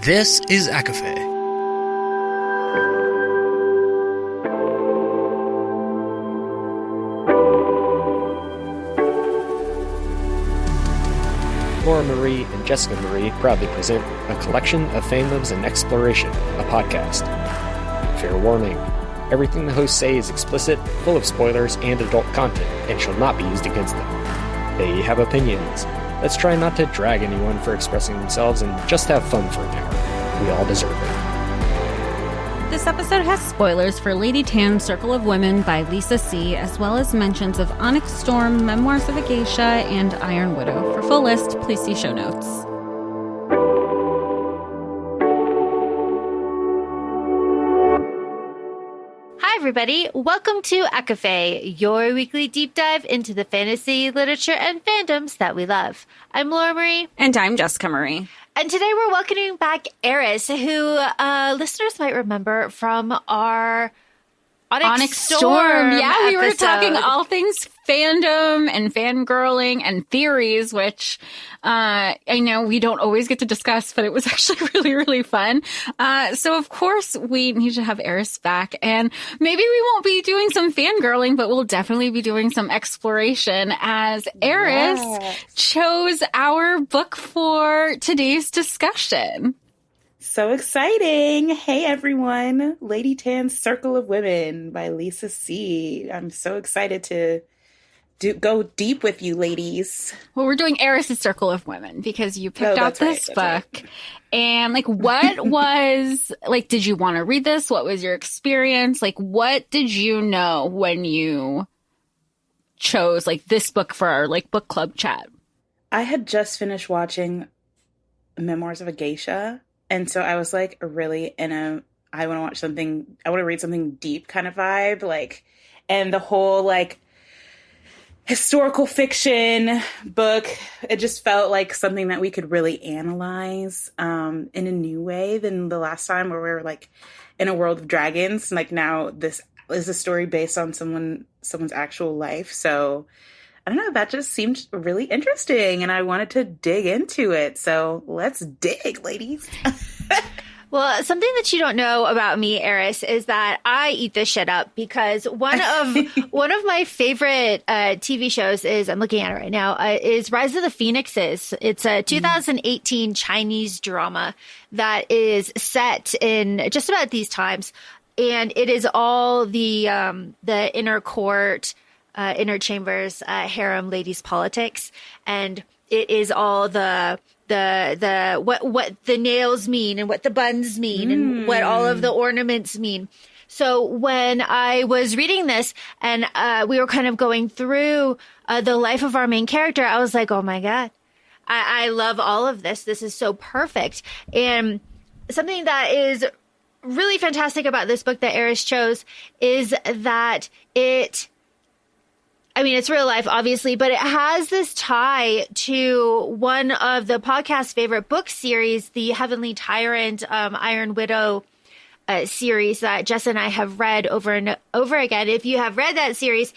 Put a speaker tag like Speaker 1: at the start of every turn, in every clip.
Speaker 1: This is ACOFAE.
Speaker 2: Laura Marie and Jessica Marie proudly present a collection of fandoms and exploration, a podcast. Fair warning, everything the hosts say is explicit, full of spoilers and adult content, and shall not be used against them. They have opinions. Let's try not to drag anyone for expressing themselves and just have fun for an hour. We all deserve it.
Speaker 3: This episode has spoilers for Lady Tan's Circle of Women by Lisa C., as well as mentions of Onyx Storm, Memoirs of a Geisha, and Iron Widow. For full list, please see show notes.
Speaker 4: Hi, everybody. Welcome to ACOFAE, your weekly deep dive into the fantasy, literature, and fandoms that we love. I'm Laura Marie.
Speaker 3: And I'm Jessica Marie.
Speaker 4: And today we're welcoming back Aris, who listeners might remember from our Onyx Storm.
Speaker 3: Yeah, we were
Speaker 4: episode.
Speaker 3: talking all things fandom and fangirling and theories, which I know we don't always get to discuss, but it was actually really, really fun. So, of course, we need to have Aris back. And maybe we won't be doing some fangirling, but we'll definitely be doing some exploration as Aris chose our book for today's discussion.
Speaker 5: So exciting. Hey, everyone. Lady Tan's Circle of Women by Lisa C. I'm so excited to go deep with you, ladies.
Speaker 3: Well, we're doing Aris' Circle of Women because you picked out this book.
Speaker 5: Right.
Speaker 3: And, what was, did you want to read this? What was your experience? What did you know when you chose, this book for our, book club chat?
Speaker 5: I had just finished watching Memoirs of a Geisha. And so I was really in a, I want to read something deep kind of vibe. And the whole historical fiction book, it just felt like something that we could really analyze in a new way than the last time where we were in a world of dragons. Now this is a story based on someone's actual life. So I don't know, that just seemed really interesting and I wanted to dig into it. So let's dig, ladies.
Speaker 4: Well, something that you don't know about me, Aris, is that I eat this shit up because one of my favorite TV shows is, I'm looking at it right now, is Rise of the Phoenixes. It's a 2018 Chinese drama that is set in just about these times. And it is all the inner court, inner chambers, harem ladies politics. And it is all what the nails mean and what the buns mean and what all of the ornaments mean. So when I was reading this and we were kind of going through the life of our main character, I was like, oh my God, I love all of this. This is so perfect. And something that is really fantastic about this book that Aris chose is that it's real life, obviously, but it has this tie to one of the podcast's favorite book series, the Heavenly Tyrant, Iron Widow series that Jess and I have read over and over again. If you have read that series,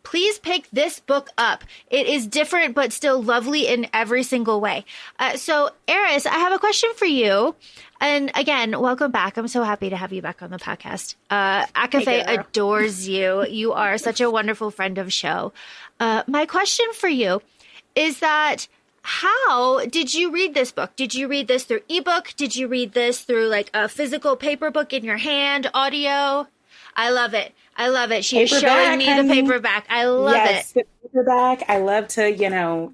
Speaker 4: please pick this book up. It is different, but still lovely in every single way. So, Aris, I have a question for you. And again, welcome back. I'm so happy to have you back on the podcast. ACOFAE adores you. You are such a wonderful friend of show. My question for you is that how did you read this book? Did you read this through ebook? Did you read this through a physical paper book in your hand, audio? I love it. I love it. She's showing me the paperback. I love it.
Speaker 5: The paperback. I love to,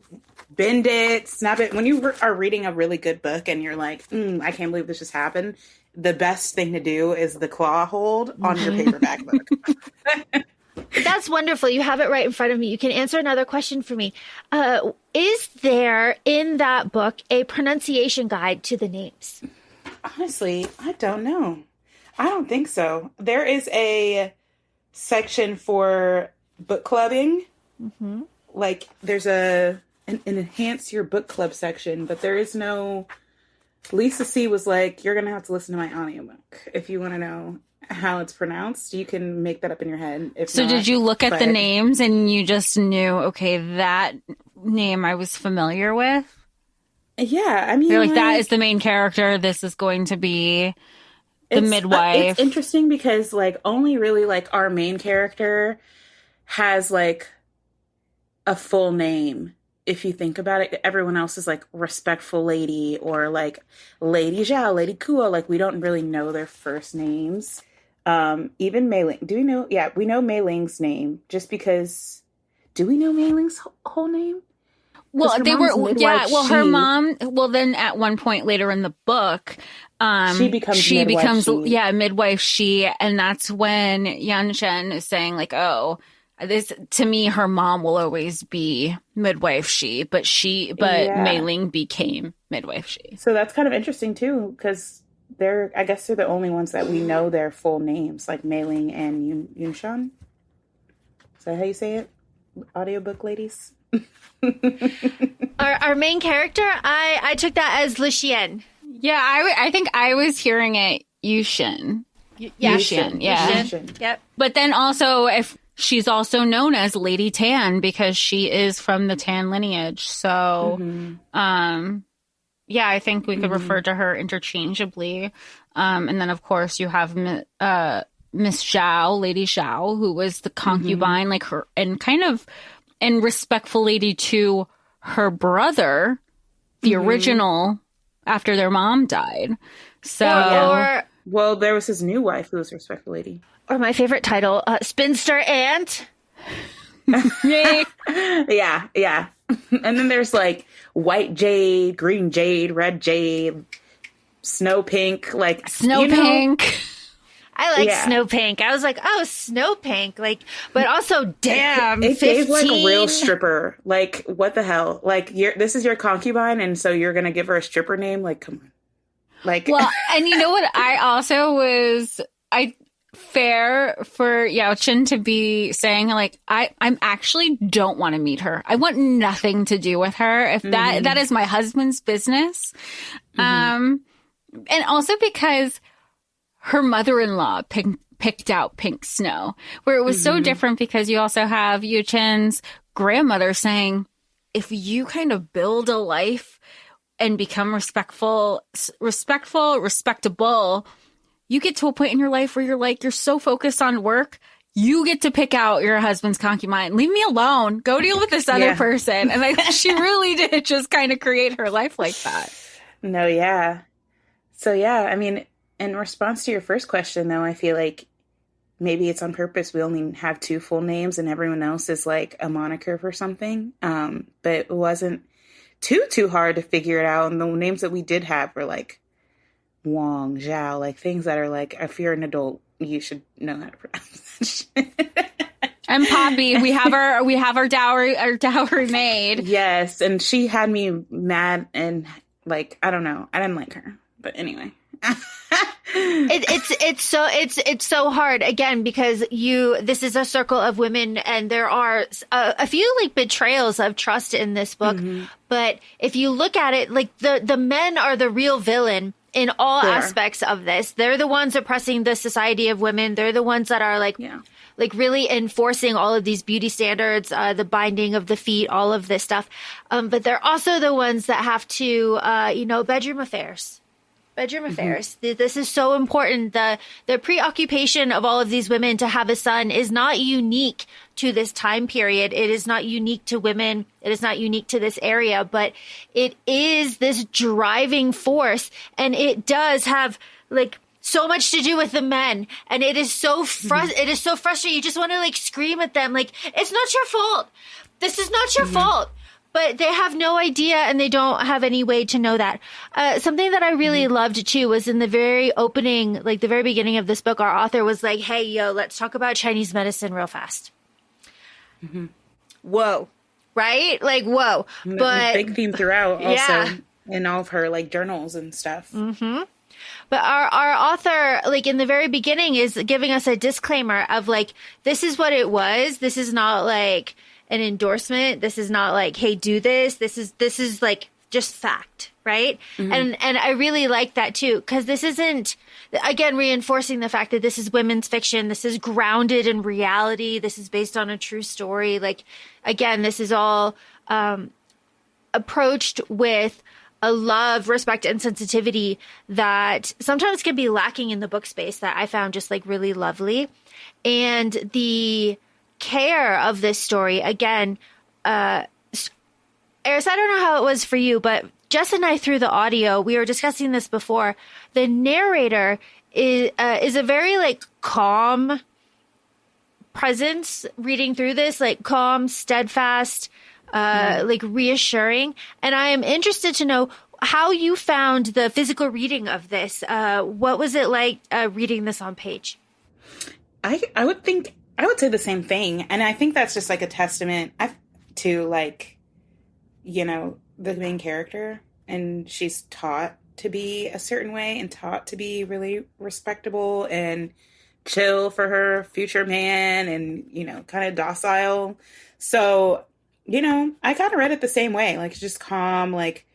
Speaker 5: bend it, snap it. When you are reading a really good book and you're like, I can't believe this just happened, the best thing to do is the claw hold on your paperback book.
Speaker 4: That's wonderful. You have it right in front of me. You can answer another question for me. Is there in that book a pronunciation guide to the names?
Speaker 5: Honestly, I don't know. I don't think so. There is a section for book clubbing. Mm-hmm. There's an enhance your book club section, but there is no. Lisa C was like, you're going to have to listen to my audiobook if you want to know how it's pronounced. You can make that up in your head.
Speaker 3: Did you look at the names and you just knew, okay, that name I was familiar with?
Speaker 5: Yeah, I mean,
Speaker 3: They're like, that is the main character. This is going to be the midwife.
Speaker 5: It's interesting because, like, only really, like, our main character has, like, a full name. If you think about it, everyone else is, like, respectful lady or, like, Lady Zhao, Lady Kuo. Like, we don't really know their first names. Even Mei Ling. Do we know? Yeah, we know Mei Ling's name just because. Do we know Mei Ling's whole name?
Speaker 3: Well, they were, yeah. Well, her mom. Well, then at one point later in the book, she becomes midwife she, and that's when Yunxian is saying like, oh, this to me, her mom will always be midwife she, but Mei Ling became midwife she.
Speaker 5: So that's kind of interesting too, because I guess they're the only ones that we know their full names, like Mei Ling and Yunxian. Is that how you say it? Audiobook ladies.
Speaker 4: Our main character, I took that as Luxian.
Speaker 3: Yeah, I think I was hearing it Yunxian. Yunxian, yeah.
Speaker 4: Yunxian. Yep.
Speaker 3: But then also, if she's also known as Lady Tan because she is from the Tan lineage. So, yeah, I think we could refer to her interchangeably. And then, of course, you have Miss Zhao, Lady Zhao, who was the concubine, like her, and kind of and respectful lady to her brother, the original, after their mom died. So,
Speaker 5: well, there was his new wife who was a respectful lady.
Speaker 4: Or my favorite title, Spinster Aunt.
Speaker 3: Yay.
Speaker 5: Yeah. And then there's like white jade, green jade, red jade, snow pink, like
Speaker 3: snow pink.
Speaker 4: I like Snow Pink. I was like, oh, Snow Pink. Like, but also, damn,
Speaker 5: it
Speaker 4: 15?
Speaker 5: gave like a real stripper. Like, what the hell? Like, this is your concubine, and so you're gonna give her a stripper name? Like, come on. Like,
Speaker 3: well, and you know what? I also fair for Yao Chen to be saying like, I'm actually don't want to meet her. I want nothing to do with her. If that is my husband's business. And also because her mother-in-law picked out Pink Snow, where it was so different because you also have Yu Chen's grandmother saying, if you kind of build a life and become respectable, you get to a point in your life where you're like, you're so focused on work, you get to pick out your husband's concubine. Leave me alone. Go deal with this other person. And she really did just kind of create her life like that.
Speaker 5: No, yeah. So, yeah, I mean, in response to your first question, though, I feel like maybe it's on purpose. We only have 2 full names and everyone else is like a moniker for something. But it wasn't too hard to figure it out. And the names that we did have were like Wang, Zhao, like things that are like, if you're an adult, you should know how to pronounce it.
Speaker 3: And Poppy, we have our dowry maid.
Speaker 5: Yes, and she had me mad and like, I don't know. I didn't like her. But anyway.
Speaker 4: It's so hard again because this is a circle of women and there are a few like betrayals of trust in this book, but if you look at it, like the men are the real villain in all aspects of this. They're the ones oppressing the society of women. They're the ones that are like really enforcing all of these beauty standards, the binding of the feet, all of this stuff, but they're also the ones that have to bedroom affairs. This is so important. The preoccupation of all of these women to have a son is not unique to this time period. It is not unique to women. It is not unique to this area, but it is this driving force. And it does have like so much to do with the men. And it is so it is so frustrating. You just want to like scream at them. Like, it's not your fault. This is not your fault. But they have no idea and they don't have any way to know that. Something that I really loved too was in the very opening, like the very beginning of this book, our author was like, hey, let's talk about Chinese medicine real fast. Whoa. Right? Like, whoa. But
Speaker 5: big theme throughout also in all of her like journals and stuff.
Speaker 4: But our author, like in the very beginning, is giving us a disclaimer of like, this is what it was. This is not like an endorsement. This is not like, hey, do this. This is like just fact, right? And I really like that too, because this isn't, again, reinforcing the fact that this is women's fiction. This is grounded in reality. This is based on a true story. Like, again, this is all approached with a love, respect, and sensitivity that sometimes can be lacking in the book space that I found just like really lovely. And the care of this story, again, Aris, I don't know how it was for you, but Jess and I, through the audio, we were discussing this before. The narrator is a very like calm presence reading through this, like calm, steadfast, like reassuring. And I am interested to know how you found the physical reading of this. What was it like reading this on page?
Speaker 5: I would say the same thing. And I think that's just like a testament to like, you know, the main character, and she's taught to be a certain way and taught to be really respectable and chill for her future man and, you know, kind of docile. So, you know, I kind of read it the same way, like just calm, like,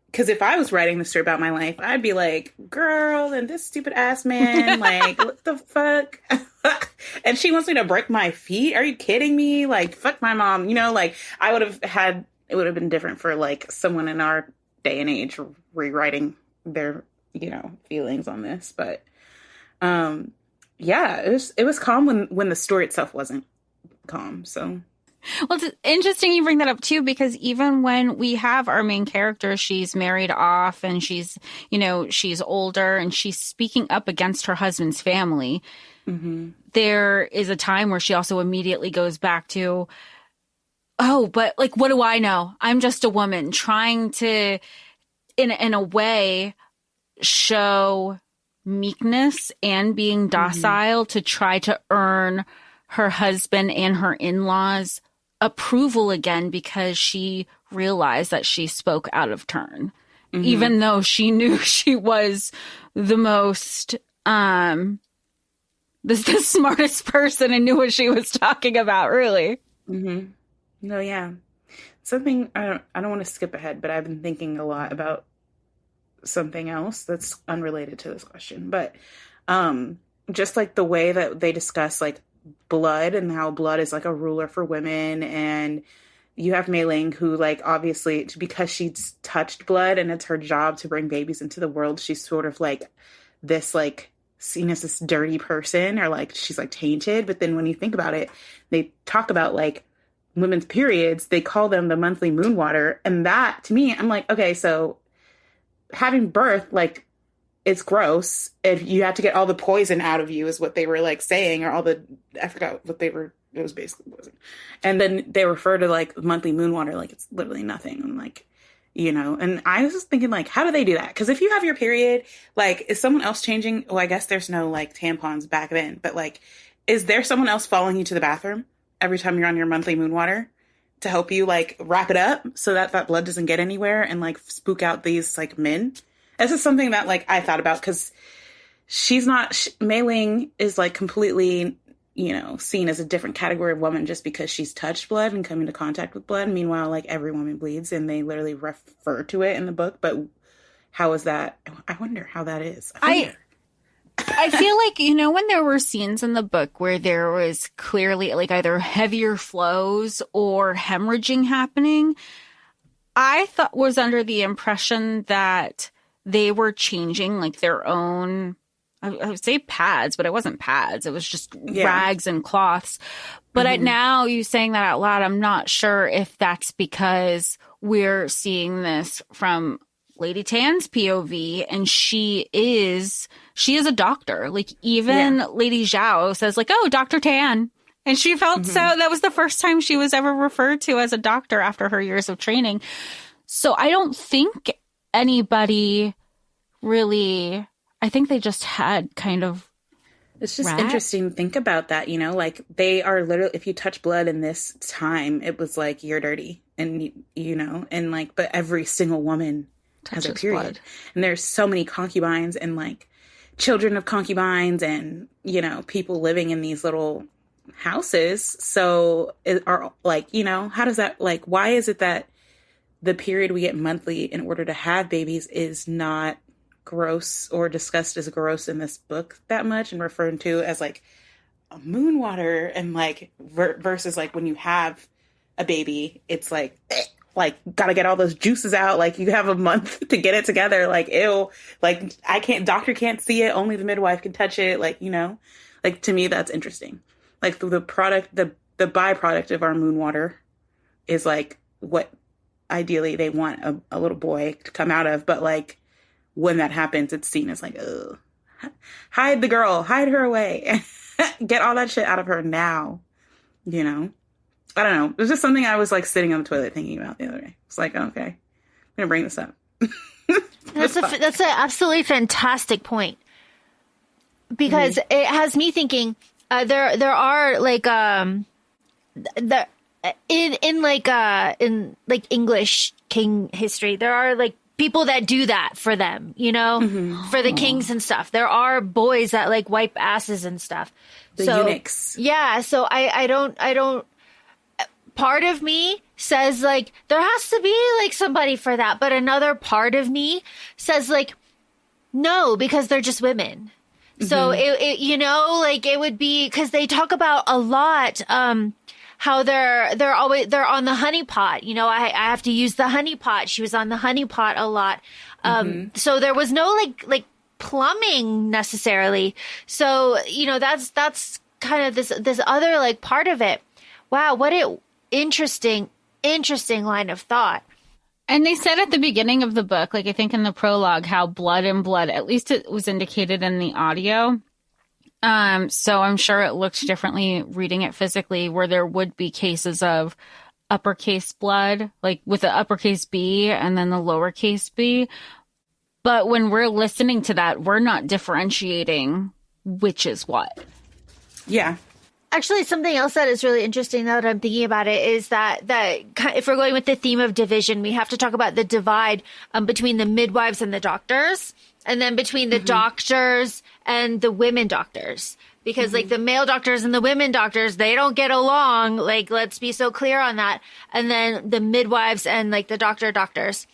Speaker 5: because if I was writing the story about my life, I'd be like, girl, and this stupid ass man, like, what the fuck? And she wants me to break my feet? Are you kidding me? Like, fuck my mom. You know, like, it would have been different for, like, someone in our day and age rewriting their, you know, feelings on this. But, yeah, it was calm when the story itself wasn't calm, so...
Speaker 3: Well, it's interesting you bring that up, too, because even when we have our main character, she's married off and she's, you know, she's older and she's speaking up against her husband's family. Mm-hmm. There is a time where she also immediately goes back to, oh, but like, what do I know? I'm just a woman trying to, in a way, show meekness and being docile to try to earn her husband and her in-laws' approval again, because she realized that she spoke out of turn, even though she knew she was the most, the smartest person and knew what she was talking about, really.
Speaker 5: Mm-hmm. No, yeah. Something, I don't want to skip ahead, but I've been thinking a lot about something else that's unrelated to this question. But just like the way that they discuss like blood and how blood is like a ruler for women, and you have Mei Ling who like obviously because she's touched blood and it's her job to bring babies into the world, she's sort of like this like seen as this dirty person, or like she's like tainted. But then when you think about it, they talk about like women's periods, they call them the monthly moon water, and that to me, I'm like, okay, so having birth, like, it's gross. If you have to get all the poison out of you is what they were like saying, or all the, I forgot what they were, it was basically poison. And then they refer to like monthly moon water, like it's literally nothing. And like, you know, and I was just thinking like, how do they do that? Because if you have your period, like, is someone else changing? Well, I guess there's no like tampons back then, but like, is there someone else following you to the bathroom every time you're on your monthly moon water to help you like wrap it up so that that blood doesn't get anywhere and like spook out these like men? This is something that, like, I thought about because she's not, Mei Ling is, like, completely, you know, seen as a different category of woman just because she's touched blood and come into contact with blood. Meanwhile, like, every woman bleeds, and they literally refer to it in the book. But how is that? I wonder how that is.
Speaker 3: I feel like, you know, when there were scenes in the book where there was clearly, like, either heavier flows or hemorrhaging happening, I was under the impression that they were changing like their own, I would say pads, but it wasn't pads. It was just rags and cloths. But now you saying that out loud, I'm not sure if that's because we're seeing this from Lady Tan's POV, and she is a doctor. Like even Lady Zhao says like, oh, Dr. Tan. And she felt so, that was the first time she was ever referred to as a doctor after her years of training. So I don't think anybody really, I think they just had kind of,
Speaker 5: it's just interesting to think about that, you know, like they are literally, if you touch blood in this time, it was like, you're dirty, and you know, and like, but every single woman has a period blood. And there's so many concubines and like children of concubines and, you know, people living in these little houses. So it are like, you know, how does that, like, why is it that the period we get monthly in order to have babies is not gross or discussed as gross in this book that much, and referred to as like a moon water, and like versus like when you have a baby, it's like like, gotta get all those juices out. Like, you have a month to get it together. Like, ew. Like, doctor can't see it. Only the midwife can touch it. Like, you know, like, to me, that's interesting. Like, the byproduct of our moon water is, like, what ideally they want a little boy to come out of. But, like, when that happens, it's seen as, like, ugh. Hide the girl. Hide her away. Get all that shit out of her now. You know? I don't know. It was just something I was, like, sitting on the toilet thinking about the other day. It's like, okay, I'm going to bring this up.
Speaker 4: That's an absolutely fantastic point. Because it has me thinking, there are, like, in English king history, there are, like, people that do that for them, you know, for the kings and stuff. There are boys that, like, wipe asses and stuff.
Speaker 5: The eunuchs.
Speaker 4: Yeah. So I don't, part of me says, like, there has to be, like, somebody for that. But another part of me says, like, no, because they're just women. So it you know, like, it would be, because they talk about a lot, how they're on the honey pot. You know, I have to use the honey pot. She was on the honey pot a lot. So there was no like plumbing necessarily. So, you know, that's kind of this other, like, part of it. Wow. What an interesting line of thought.
Speaker 3: And they said at the beginning of the book, like, I think in the prologue, how blood and blood, at least it was indicated in the audio. So I'm sure it looked differently reading it physically, where there would be cases of uppercase blood, like with the uppercase B and then the lowercase b. But when we're listening to that, we're not differentiating which is what.
Speaker 5: Yeah.
Speaker 4: Actually, something else that is really interesting now that I'm thinking about it is that if we're going with the theme of division, we have to talk about the divide between the midwives and the doctors, and then between the doctors and the women doctors. Because, like, the male doctors and the women doctors, they don't get along. Like, let's be so clear on that. And then the midwives and, like, the doctors.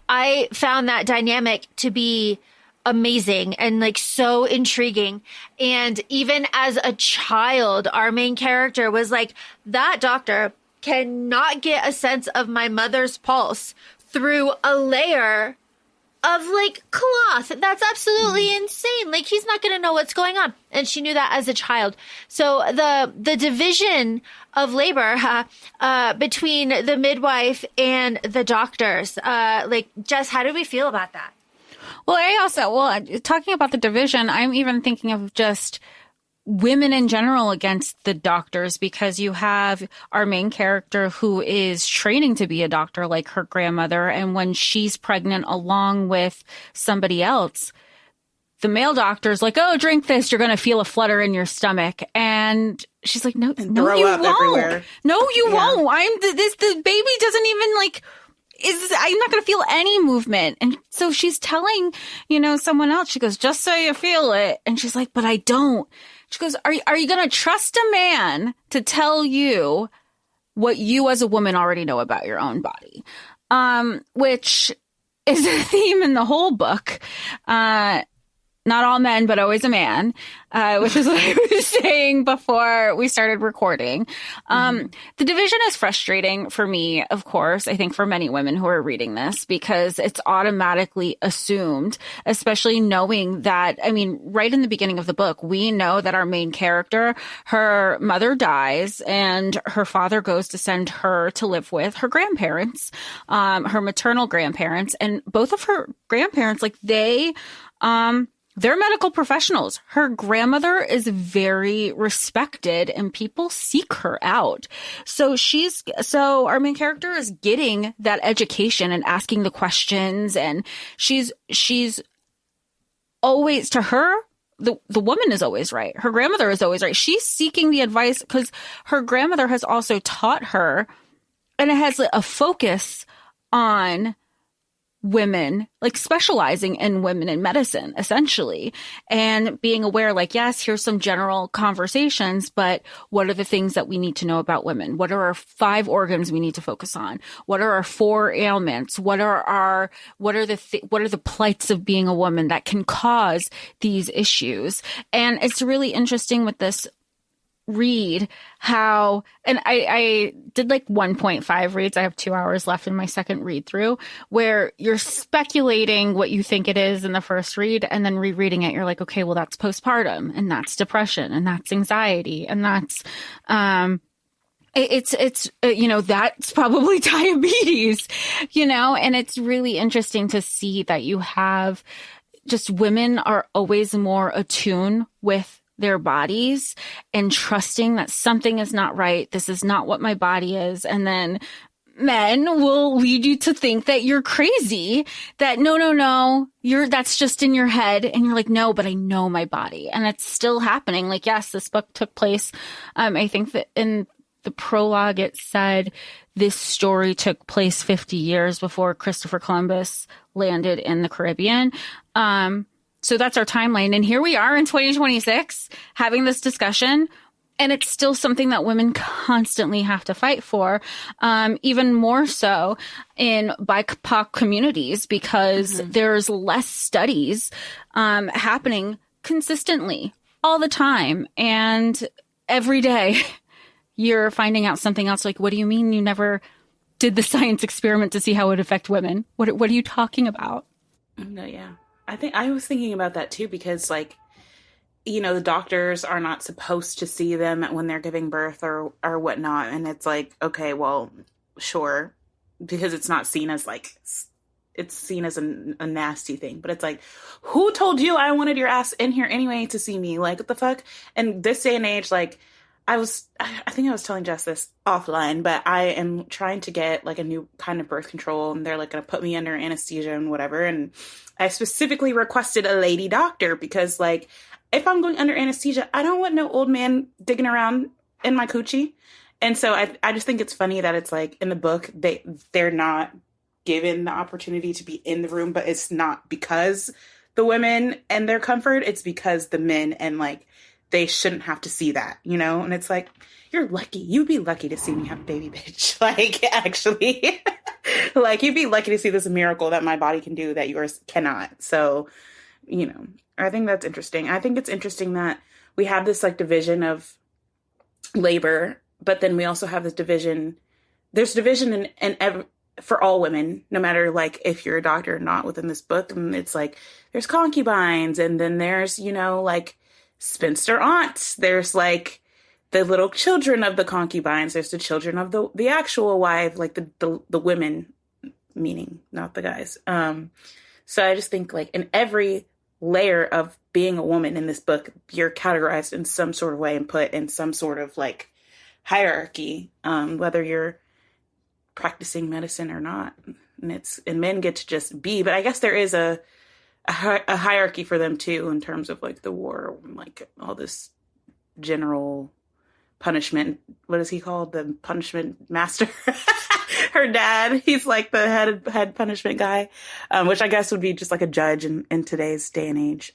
Speaker 4: I found that dynamic to be amazing and, like, so intriguing. And even as a child, our main character was like, that doctor cannot get a sense of my mother's pulse through a layer of, like, cloth. That's absolutely insane. Like, he's not going to know what's going on. And she knew that as a child. So the division of labor between the midwife and the doctors, like, Jess, how do we feel about that?
Speaker 3: Well, talking about the division, I'm even thinking of just women in general against the doctors, because you have our main character who is training to be a doctor like her grandmother. And when she's pregnant along with somebody else, the male doctor's like, oh, drink this. You're going to feel a flutter in your stomach. And she's like, no, you won't.
Speaker 5: Everywhere.
Speaker 3: No, you won't. The baby doesn't even, like, I'm not going to feel any movement. And so she's telling, you know, someone else, she goes, just so you feel it. And she's like, but I don't. She goes, are you going to trust a man to tell you what you as a woman already know about your own body? Which is a theme in the whole book. Not all men, but always a man, which is what I was saying before we started recording. The division is frustrating for me, of course, I think for many women who are reading this, because it's automatically assumed, especially knowing that, I mean, right in the beginning of the book, we know that our main character, her mother dies and her father goes to send her to live with her grandparents, her maternal grandparents, and both of her grandparents, like, they're medical professionals. Her grandmother is very respected and people seek her out. So our main character is getting that education and asking the questions, and she's always, to her, the woman is always right. Her grandmother is always right. She's seeking the advice because her grandmother has also taught her, and it has a focus on women, like specializing in women in medicine, essentially, and being aware, like, yes, here's some general conversations, but what are the things that we need to know about women? What are our 5 organs we need to focus on? What are our 4 ailments? What are the plights of being a woman that can cause these issues? And it's really interesting with this read how, and I did like 1.5 reads. I have 2 hours left in my second read through, where you're speculating what you think it is in the first read, and then rereading it, you're like, okay, well, that's postpartum, and that's depression, and that's anxiety, and that's, it's that's probably diabetes, and it's really interesting to see that you have just women are always more attuned with their bodies and trusting that something is not right. This is not what my body is. And then men will lead you to think that you're crazy, that no, that's just in your head. And you're like, no, but I know my body. And it's still happening. Like, yes, this book took place. I think that in the prologue, it said this story took place 50 years before Christopher Columbus landed in the Caribbean. So that's our timeline. And here we are in 2026 having this discussion. And it's still something that women constantly have to fight for, even more so in BIPOC communities, because there's less studies happening consistently all the time. And every day you're finding out something else. Like, what do you mean you never did the science experiment to see how it would affect women? What are you talking about?
Speaker 5: No, yeah. I think I was thinking about that too, because like, the doctors are not supposed to see them when they're giving birth or whatnot. And it's like, okay, well, sure. Because it's not seen as like, it's seen as a nasty thing, but it's like, who told you I wanted your ass in here anyway to see me? Like, what the fuck? And this day and age, like, I think I was telling Jess this offline, but I am trying to get like a new kind of birth control, and they're like going to put me under anesthesia and whatever. And I specifically requested a lady doctor because like, if I'm going under anesthesia, I don't want no old man digging around in my coochie. And so I just think it's funny that it's like in the book, they're not given the opportunity to be in the room, but it's not because the women and their comfort, it's because the men and like, they shouldn't have to see that, And it's like, you're lucky. You'd be lucky to see me have a baby, bitch. Like, actually, like, you'd be lucky to see this miracle that my body can do that yours cannot. So, I think that's interesting. I think it's interesting that we have this like division of labor, but then we also have this division. There's division for all women, no matter like if you're a doctor or not within this book. And it's like, there's concubines, and then there's, like, spinster aunts. There's like the little children of the concubines. There's the children of the actual wife, like the women, meaning not the guys. So I just think like in every layer of being a woman in this book, you're categorized in some sort of way and put in some sort of like hierarchy, whether you're practicing medicine or not. And men get to just be, but I guess there is a hierarchy for them too, in terms of like the war, like all this general punishment. What is he called? The punishment master. Her dad. He's like the head punishment guy, which I guess would be just like a judge in today's day and age.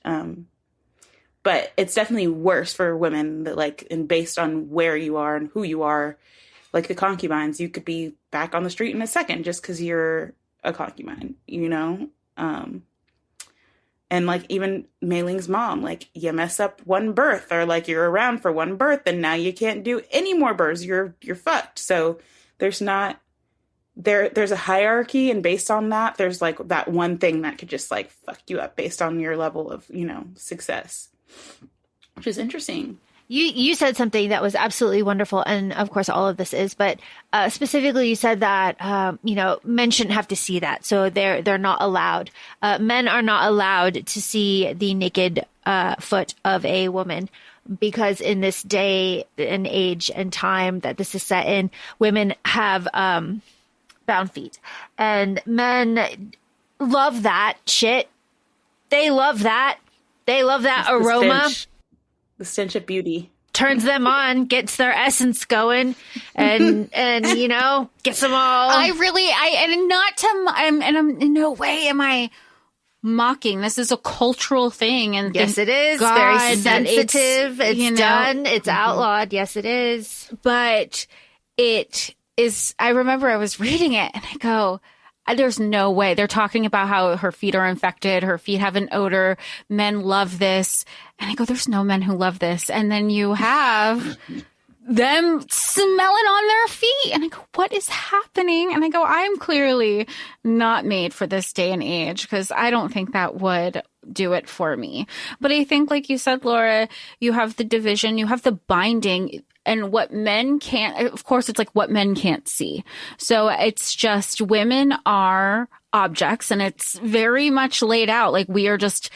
Speaker 5: But it's definitely worse for women that like, and based on where you are and who you are, like the concubines, you could be back on the street in a second just because you're a concubine, And like even Mei Ling's mom, like you mess up one birth or like you're around for one birth and now you can't do any more births. You're fucked. So there's a hierarchy, and based on that, there's like that one thing that could just like fuck you up based on your level of, success, which is interesting.
Speaker 4: You said something that was absolutely wonderful, and of course all of this is, but specifically you said that men shouldn't have to see that, so they're not allowed. Men are not allowed to see the naked foot of a woman, because in this day and age and time that this is set in, women have bound feet, and men love that shit. They love that. They love that
Speaker 5: It's
Speaker 4: aroma.
Speaker 5: The stench of beauty
Speaker 4: turns them on, gets their essence going, and gets them all.
Speaker 3: I'm in no way am I mocking. This is a cultural thing, and
Speaker 4: yes, it is very sensitive. It's done. It's outlawed. Yes, it is.
Speaker 3: But it is. I remember I was reading it, and I go, there's no way. They're talking about how her feet are infected. Her feet have an odor. Men love this. And I go, there's no men who love this. And then you have them smelling on their feet. And I go, what is happening? And I go, I'm clearly not made for this day and age, because I don't think that would do it for me. But I think, like you said, Laura, you have the division, you have the binding, and what men can't, of course, it's like what men can't see. So it's just women are objects, and it's very much laid out. Like, we are just,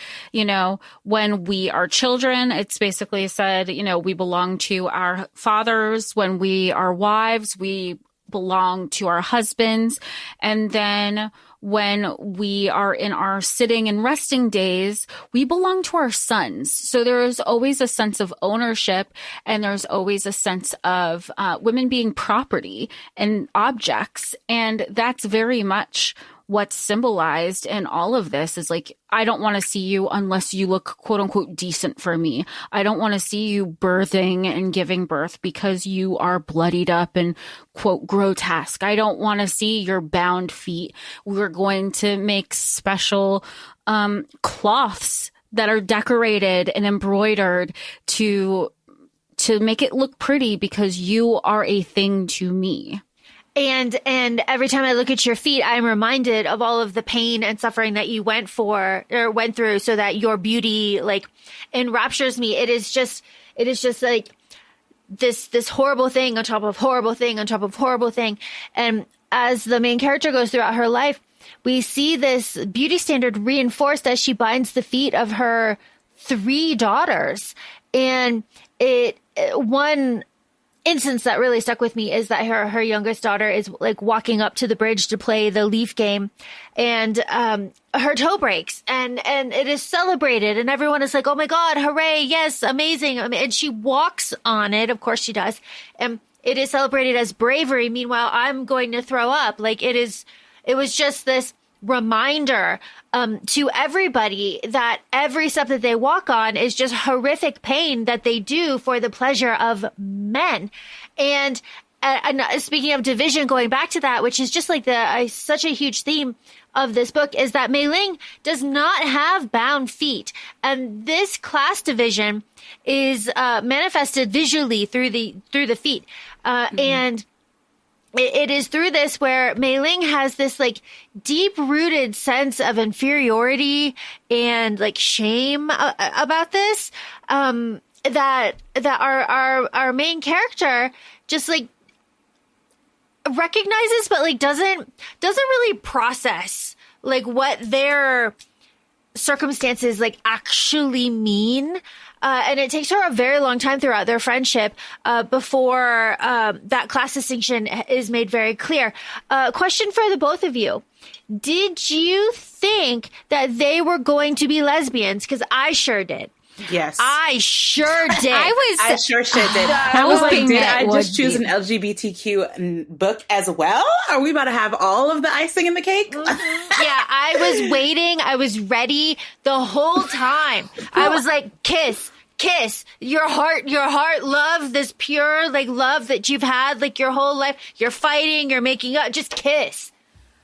Speaker 3: when we are children, it's basically said, we belong to our fathers. When we are wives, we belong to our husbands. And then when we are in our sitting and resting days, we belong to our sons. So there is always a sense of ownership, and there's always a sense of women being property and objects. And that's very much what's symbolized in all of this is like, I don't want to see you unless you look quote unquote decent for me. I don't want to see you birthing and giving birth because you are bloodied up and quote grotesque. I don't want to see your bound feet. We're going to make special cloths that are decorated and embroidered to make it look pretty because you are a thing to me.
Speaker 4: And every time I look at your feet, I'm reminded of all of the pain and suffering that you went through so that your beauty like enraptures me. It is just like this horrible thing on top of horrible thing on top of horrible thing. And as the main character goes throughout her life, we see this beauty standard reinforced as she binds the feet of her 3 daughters. And one instance that really stuck with me is that her youngest daughter is like walking up to the bridge to play the leaf game, and her toe breaks, and it is celebrated, and everyone is like, oh my God, hooray, yes, amazing. And she walks on it, of course she does, and it is celebrated as bravery. Meanwhile, I'm going to throw up. Like, it was just this reminder to everybody that every step that they walk on is just horrific pain that they do for the pleasure of men. And speaking of division, going back to that, which is just like such a huge theme of this book, is that Mei Ling does not have bound feet. And this class division is manifested visually through the feet. And it is through this where Mei Ling has this like deep rooted sense of inferiority and like shame about this, that our main character just like recognizes, but like doesn't really process like what their circumstances like actually mean. And it takes her a very long time throughout their friendship before that class distinction is made very clear. Question for the both of you. Did you think that they were going to be lesbians? Because I sure did.
Speaker 5: Yes.
Speaker 4: I sure did.
Speaker 5: I sure did. I was like, did I just choose an LGBTQ book as well? Are we about to have all of the icing in the cake?
Speaker 4: Mm-hmm. Yeah, I was waiting. I was ready the whole time. I was like, kiss, your heart, love, this pure like love that you've had like your whole life. You're fighting, you're making up, just kiss.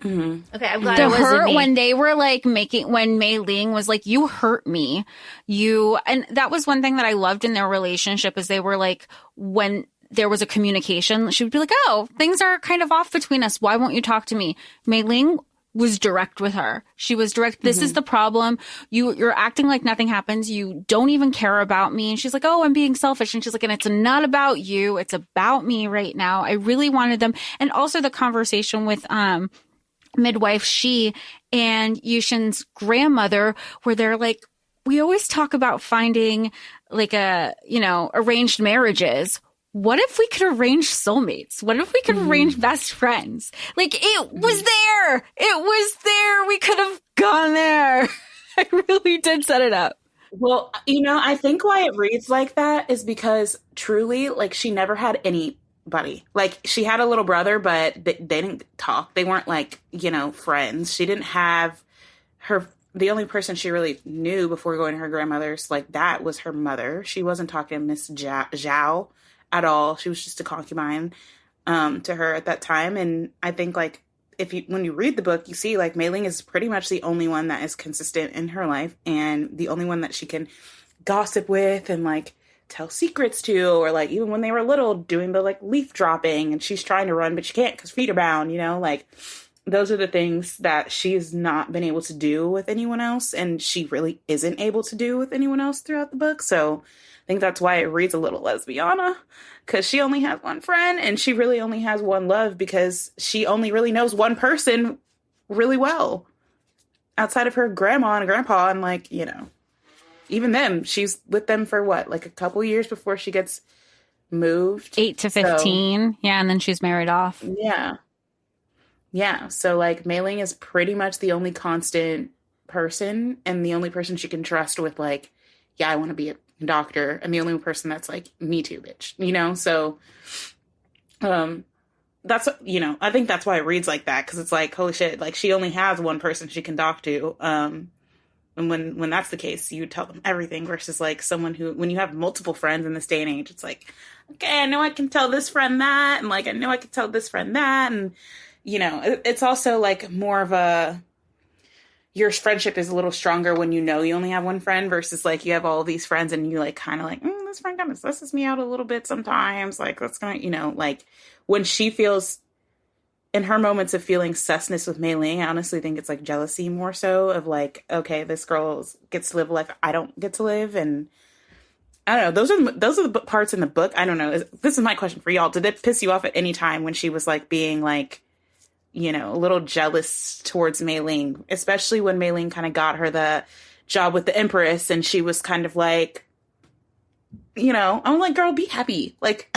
Speaker 4: Mm-hmm. Okay, I'm glad it wasn't me.
Speaker 3: When they were like when Mei Ling was like, you hurt me, and that was one thing that I loved in their relationship, is they were like, when there was a communication, she would be like, oh, things are kind of off between us. Why won't you talk to me? Mei Ling was direct with her. She was direct. This is the problem. You're acting like nothing happens. You don't even care about me. And she's like, oh, I'm being selfish. And she's like, and it's not about you. It's about me right now. I really wanted them. And also the conversation with, midwife Shi and Yunxian's grandmother, where they're like, we always talk about finding like arranged marriages. What if we could arrange soulmates? What if we could arrange best friends? Like, it was there. It was there. We could have gone there. I really did set it up.
Speaker 5: Well, I think why it reads like that is because truly, like, she never had anybody. Like, she had a little brother, but they didn't talk. They weren't like, friends. She didn't have the only person she really knew before going to her grandmother's, like, that was her mother. She wasn't talking to Miss Zhao at all. She was just a concubine to her at that time. And I think, like, when you read the book, you see like Mei Ling is pretty much the only one that is consistent in her life and the only one that she can gossip with and like tell secrets to, or like even when they were little doing the like leaf dropping and she's trying to run but she can't because feet are bound, you know, like those are the things that she's not been able to do with anyone else, and she really isn't able to do with anyone else throughout the book. So I think that's why it reads a little lesbiana, because she only has one friend and she really only has one love because she only really knows one person really well outside of her grandma and grandpa. And like, you know, even them, she's with them for what, like a couple years before she gets moved.
Speaker 3: 8 to 15. So, yeah. And then she's married off.
Speaker 5: Yeah. Yeah. So like Mei Ling is pretty much the only constant person and the only person she can trust with like, yeah, I want to be a doctor. And the only person that's like, me too, bitch, you know? So, that's, you know, I think that's why it reads like that. Cause it's like, holy shit, like she only has one person she can talk to. And when that's the case, you tell them everything versus like someone who, when you have multiple friends in this day and age, it's like, okay, I know I can tell this friend that. And like, I know I can tell this friend that. And, you know, it's also like more of a, your friendship is a little stronger when you know you only have one friend versus like you have all these friends and you like kind of like, this friend kind of stresses me out a little bit sometimes. Like that's gonna, you know, like when she feels in her moments of feeling susness with Mei Ling, I honestly think it's like jealousy more so of like, okay, this girl gets to live a life I don't get to live. And I don't know. Those are the parts in the book. I don't know. This is my question for y'all. Did it piss you off at any time when she was like being like, you know, a little jealous towards Mei Ling, especially when Mei Ling kind of got her the job with the Empress and she was kind of like, you know, I'm like, girl, be happy. Like,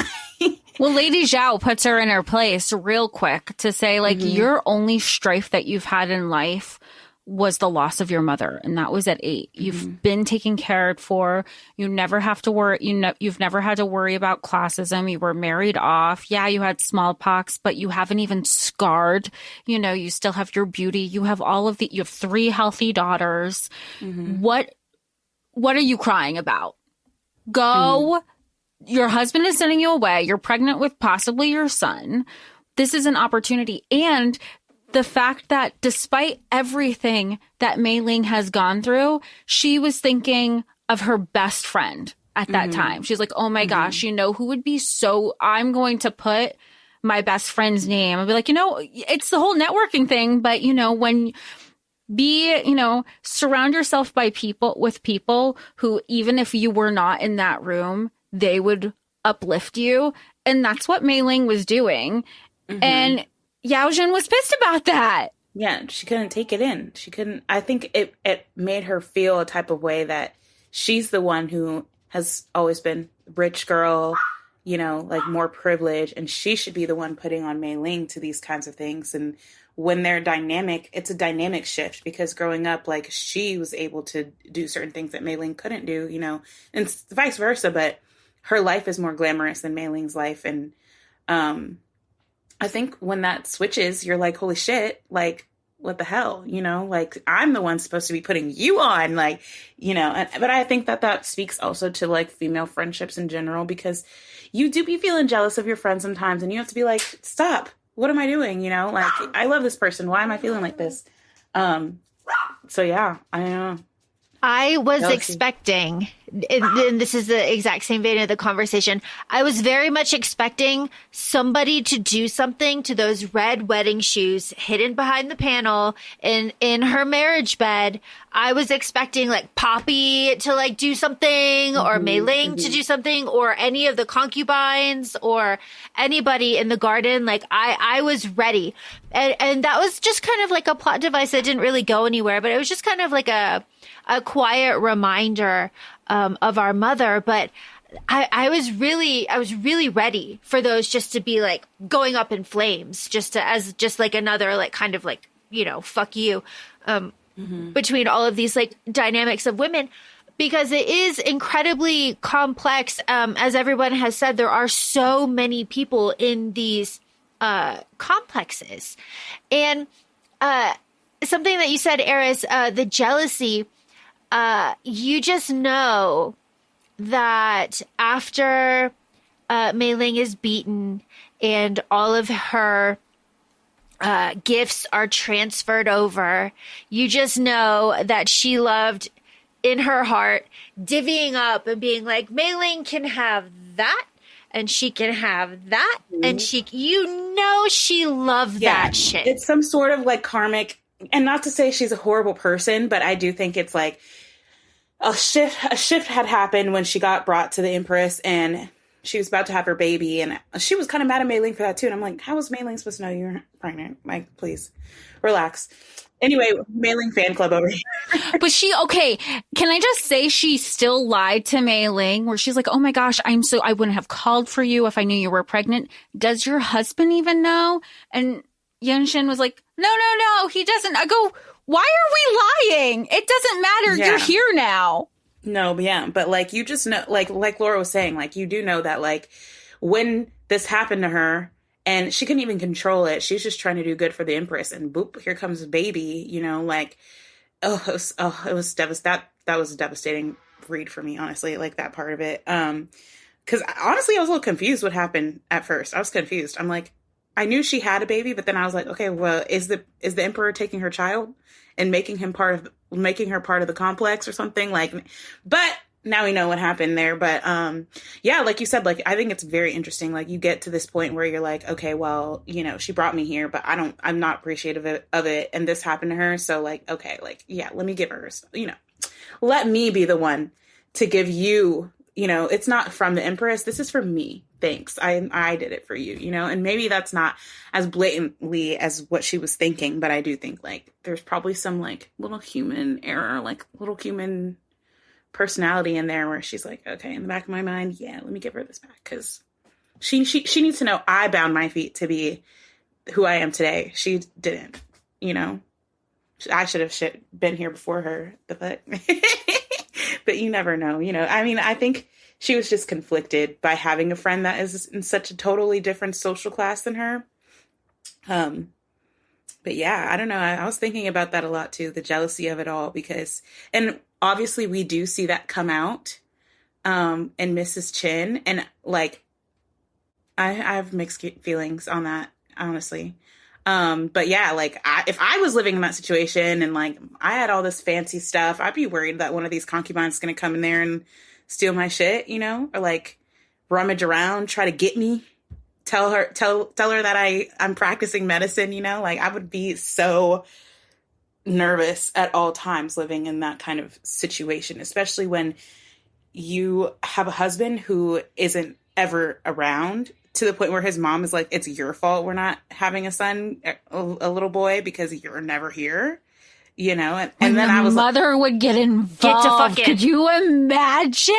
Speaker 3: well, Lady Zhao puts her in her place real quick to say like, your only strife that you've had in life was the loss of your mother. And that was at 8. You've been taken care for. You never have to worry. You've never had to worry about classism. You were married off. Yeah, you had smallpox, but you haven't even scarred. You know, you still have your beauty. You have you have 3 healthy daughters. What are you crying about? Go. Your husband is sending you away. You're pregnant with possibly your son. This is an opportunity. And the fact that despite everything that Mei Ling has gone through, she was thinking of her best friend at that time. She's like, oh my gosh, you know who would be I'm going to put my best friend's name. I'll be like, you know, it's the whole networking thing. But, you know, surround yourself with people who, even if you were not in that room, they would uplift you. And that's what Mei Ling was doing. And Yao Jin was pissed about that.
Speaker 5: Yeah, she couldn't take it in. She couldn't. I think it made her feel a type of way that she's the one who has always been rich girl, you know, like more privileged, and she should be the one putting on Mei Ling to these kinds of things. And when they're dynamic, it's a dynamic shift because growing up, like she was able to do certain things that Mei Ling couldn't do, you know, and vice versa. But her life is more glamorous than Mei Ling's life, and I think when that switches, you're like, holy shit, like, what the hell? You know, like, I'm the one supposed to be putting you on, like, you know, but I think that speaks also to like female friendships in general, because you do be feeling jealous of your friends sometimes and you have to be like, stop, what am I doing? You know, like, I love this person. Why am I feeling like this? So yeah, I don't know.
Speaker 4: I was expecting, and this is the exact same vein of the conversation, I was very much expecting somebody to do something to those red wedding shoes hidden behind the panel in her marriage bed. I was expecting like Poppy to like do something, or Mei Ling to do something, or any of the concubines, or anybody in the garden. Like I was ready. And that was just kind of like a plot device that didn't really go anywhere, but it was just kind of like a quiet reminder of our mother. But I was really ready for those just to be like going up in flames, just like another like kind of like, you know, fuck you between all of these like dynamics of women, because it is incredibly complex. As everyone has said, there are so many people in these complexes, and something that you said, Aris, the jealousy. You just know that after Mei Ling is beaten and all of her gifts are transferred over. You just know that she loved in her heart divvying up and being like, Mei Ling can have that and she can have that. And she loved that shit.
Speaker 5: It's some sort of like karmic, and not to say she's a horrible person, but I do think it's like a shift had happened when she got brought to the Empress and she was about to have her baby, and she was kind of mad at Mei Ling for that too. And I'm like, how was Mei Ling supposed to know you were pregnant? Like, please relax. Anyway, Mei Ling fan club over here.
Speaker 3: But can I just say she still lied to Mei Ling, where she's like, oh my gosh, I wouldn't have called for you if I knew you were pregnant. Does your husband even know? And Yunxian was like, no, he doesn't. I go, why are we lying? It doesn't matter.
Speaker 5: Yeah.
Speaker 3: You're here now.
Speaker 5: No, but like, you just know, like Laura was saying, like, you do know that, like, when this happened to her and she couldn't even control it, she's just trying to do good for the Empress, and boop, here comes a baby, you know, like, it was devastating. That was a devastating read for me, honestly, like that part of it. Cause honestly, I was a little confused what happened at first. I was confused. I'm like, I knew she had a baby, but then I was like, okay, well, is the Emperor taking her child and making her part of the complex or something? Like, but now we know what happened there. But yeah, like you said, like, I think it's very interesting. Like, you get to this point where you're like, okay, well, you know, she brought me here, but I'm not appreciative of it, and this happened to her. So like, okay, like, yeah, let me give her, you know, let me be the one to give you, you know, it's not from the Empress. This is from me. Thanks. I did it for you, you know, and maybe that's not as blatantly as what she was thinking, but I do think like there's probably some like little human error, like little human personality in there where she's like, okay, in the back of my mind, yeah, let me give her this back, because she needs to know I bound my feet to be who I am today. She didn't, you know. I should have been here before her, but but you never know, you know. I mean, I think she was just conflicted by having a friend that is in such a totally different social class than her. But yeah, I don't know. I was thinking about that a lot too, the jealousy of it all, because, and obviously we do see that come out in Mrs. Chin, and like, I have mixed feelings on that, honestly. But yeah, like if I was living in that situation and like I had all this fancy stuff, I'd be worried that one of these concubines is going to come in there and steal my shit, you know, or like rummage around, try to get me, tell her that I'm practicing medicine, you know, like I would be so nervous at all times living in that kind of situation, especially when you have a husband who isn't ever around, to the point where his mom is like, it's your fault we're not having a son, a little boy, because you're never here, you know? And then I was
Speaker 3: mother would get involved. Could you imagine?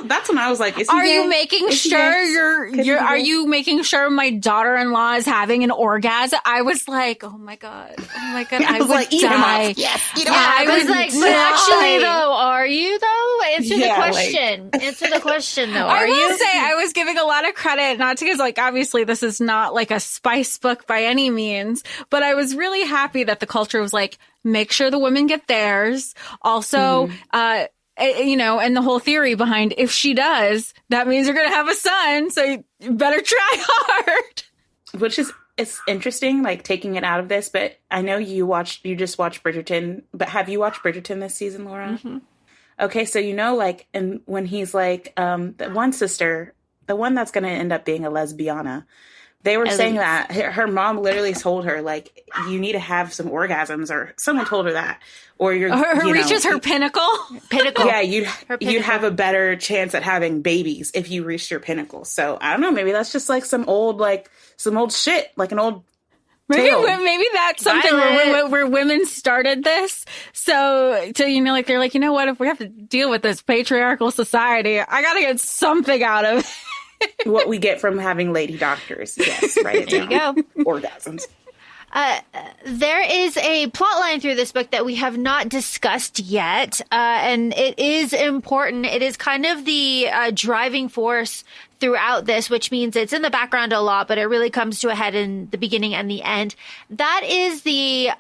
Speaker 5: That's when I was like,
Speaker 3: are you making sure are you making sure my daughter-in-law is having an orgasm? I was like, oh my God. I would
Speaker 5: like,
Speaker 3: die.
Speaker 5: Yes,
Speaker 4: I was like, but actually though, are you though? Answer the question. Answer the question though.
Speaker 3: I will say I was giving a lot of credit, not because like obviously this is not like a spice book by any means, but I was really happy that the culture was like, make sure the women get theirs. Also, you know, and the whole theory behind if she does, that means you're going to have a son. So you better try hard.
Speaker 5: Which is, it's interesting, like taking it out of this, but I know you just watched Bridgerton, but have you watched Bridgerton this season, Laura?
Speaker 4: Mm-hmm.
Speaker 5: Okay. So, you know, like, and when he's like, the one sister, the one that's going to end up being a lesbiana, they were saying that her mom literally told her, like, you need to have some orgasms, or someone told her that, or
Speaker 3: reaches her pinnacle.
Speaker 5: Yeah, you'd have a better chance at having babies if you reached your pinnacle. So I don't know, maybe that's just like some old shit, like an old tale.
Speaker 3: Maybe that's something where women started this. So you know, like they're like, you know what, if we have to deal with this patriarchal society, I got to get something out of it.
Speaker 5: What we get from having lady doctors. Yes, write it down.
Speaker 4: There you go.
Speaker 5: Orgasms.
Speaker 4: There is a plot line through this book that we have not discussed yet, and it is important. It is kind of the driving force throughout this, which means it's in the background a lot, but it really comes to a head in the beginning and the end. That is the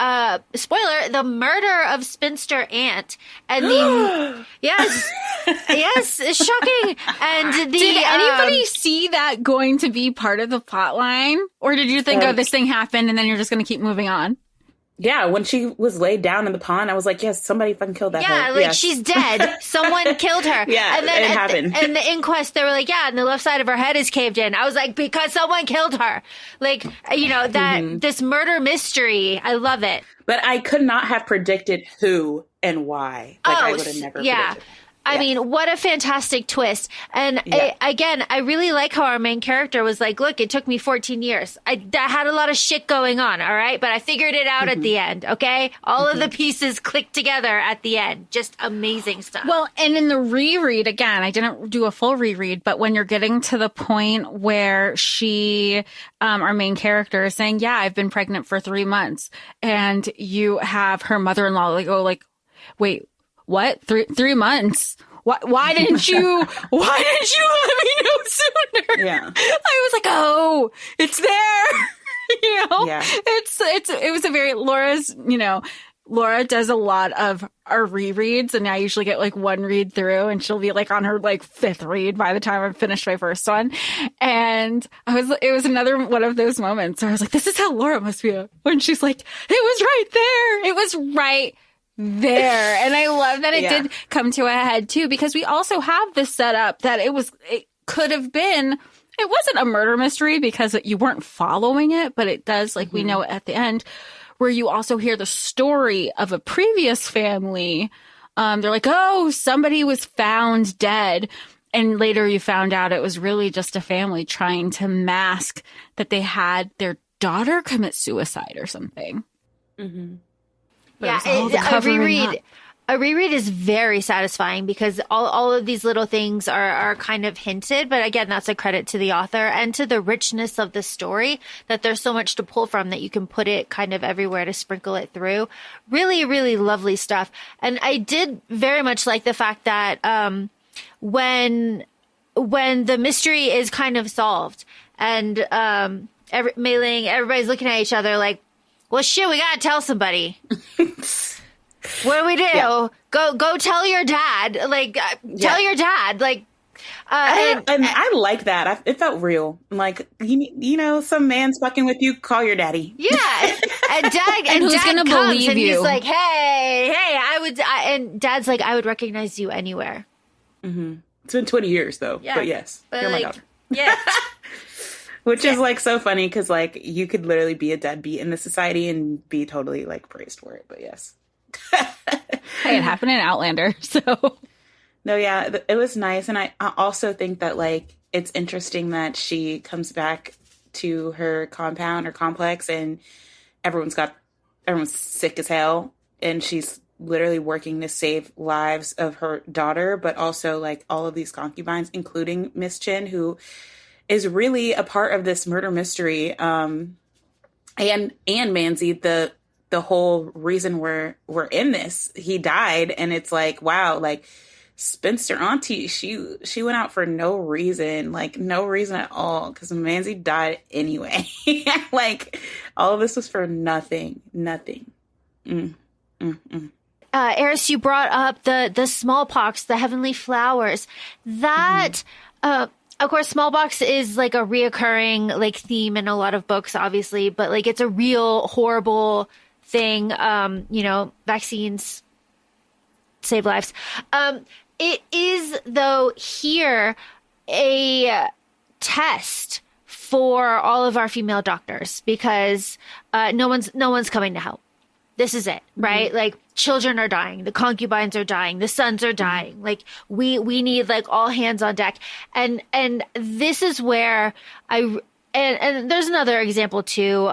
Speaker 4: spoiler, the murder of spinster aunt, and the yes, Yes, it's shocking. And
Speaker 3: did anybody see that going to be part of the plot line? Or did you think, this thing happened and then you're just going to keep moving on?
Speaker 5: Yeah, when she was laid down in the pond, I was like, yes, somebody fucking killed that
Speaker 4: Yeah,
Speaker 5: girl.
Speaker 4: like,
Speaker 5: yes.
Speaker 4: she's dead. Someone killed her.
Speaker 5: Yeah,
Speaker 4: and then
Speaker 5: it happened.
Speaker 4: And the inquest, they were like, yeah, and the left side of her head is caved in. I was like, because someone killed her. Like, that this murder mystery. I love it.
Speaker 5: But I could not have predicted who and why. Like, I would have never predicted that.
Speaker 4: I mean, what a fantastic twist. And I really like how our main character was like, look, it took me 14 years. I had a lot of shit going on, all right? But I figured it out at the end, okay? All of the pieces clicked together at the end. Just amazing stuff.
Speaker 3: Well, and in the reread, again, I didn't do a full reread, but when you're getting to the point where she, our main character, is saying, yeah, I've been pregnant for 3 months. And you have her mother-in-law wait, what? 3 months? Why didn't you let me know sooner?
Speaker 5: Yeah.
Speaker 3: I was like, oh, it's there.
Speaker 5: Yeah.
Speaker 3: It was a very, Laura does a lot of our rereads, and I usually get like one read through, and she'll be like on her like fifth read by the time I've finished my first one. And it was another one of those moments where I was like, this is how Laura must feel when she's like, it was right there. It was right there. And I love that it did come to a head too, because we also have this setup that it could have been, it wasn't a murder mystery because you weren't following it, but it does, like we know at the end, where you also hear the story of a previous family. They're like, oh, somebody was found dead. And later you found out it was really just a family trying to mask that they had their daughter commit suicide or something.
Speaker 4: Mm-hmm.
Speaker 3: But
Speaker 4: a reread is very satisfying because all of these little things are kind of hinted. But again, that's a credit to the author and to the richness of the story, that there's so much to pull from that you can put it kind of everywhere to sprinkle it through. Really, really lovely stuff. And I did very much like the fact that when the mystery is kind of solved and Mei Ling, everybody's looking at each other like, well, shit, we gotta tell somebody. What do we do? Yeah. Go tell your dad. Tell your dad. And
Speaker 5: I like that. It felt real. Like, some man's fucking with you, call your daddy.
Speaker 4: Yeah. And dad,
Speaker 3: and who's
Speaker 4: dad
Speaker 3: gonna
Speaker 4: comes
Speaker 3: believe
Speaker 4: and
Speaker 3: you?
Speaker 4: He's like, hey, and dad's like, I would recognize you anywhere.
Speaker 5: Mm-hmm. It's been 20 years though. Yeah. But yes, you're my daughter.
Speaker 4: Yeah.
Speaker 5: Which is so funny because you could literally be a deadbeat in this society and be totally praised for it. But yes.
Speaker 3: Hey, it happened in Outlander, so.
Speaker 5: No, yeah, it was nice. And I also think that it's interesting that she comes back to her compound or complex and everyone's sick as hell. And she's literally working to save lives of her daughter, but also all of these concubines, including Miss Chin, who is really a part of this murder mystery. And Manzi, the whole reason we're in this, he died. And it's wow, Spencer auntie, she went out for no reason, no reason at all. Cause Manzi died anyway. All of this was for nothing.
Speaker 4: Aris, you brought up the smallpox, the heavenly flowers that, of course, smallpox is a reoccurring theme in a lot of books, obviously, but it's a real horrible thing. Vaccines save lives. It is though here a test for all of our female doctors because no one's coming to help. This is it, right? Mm-hmm. Children are dying, the concubines are dying, the sons are dying. Mm-hmm. We need all hands on deck. And this is where and there's another example too,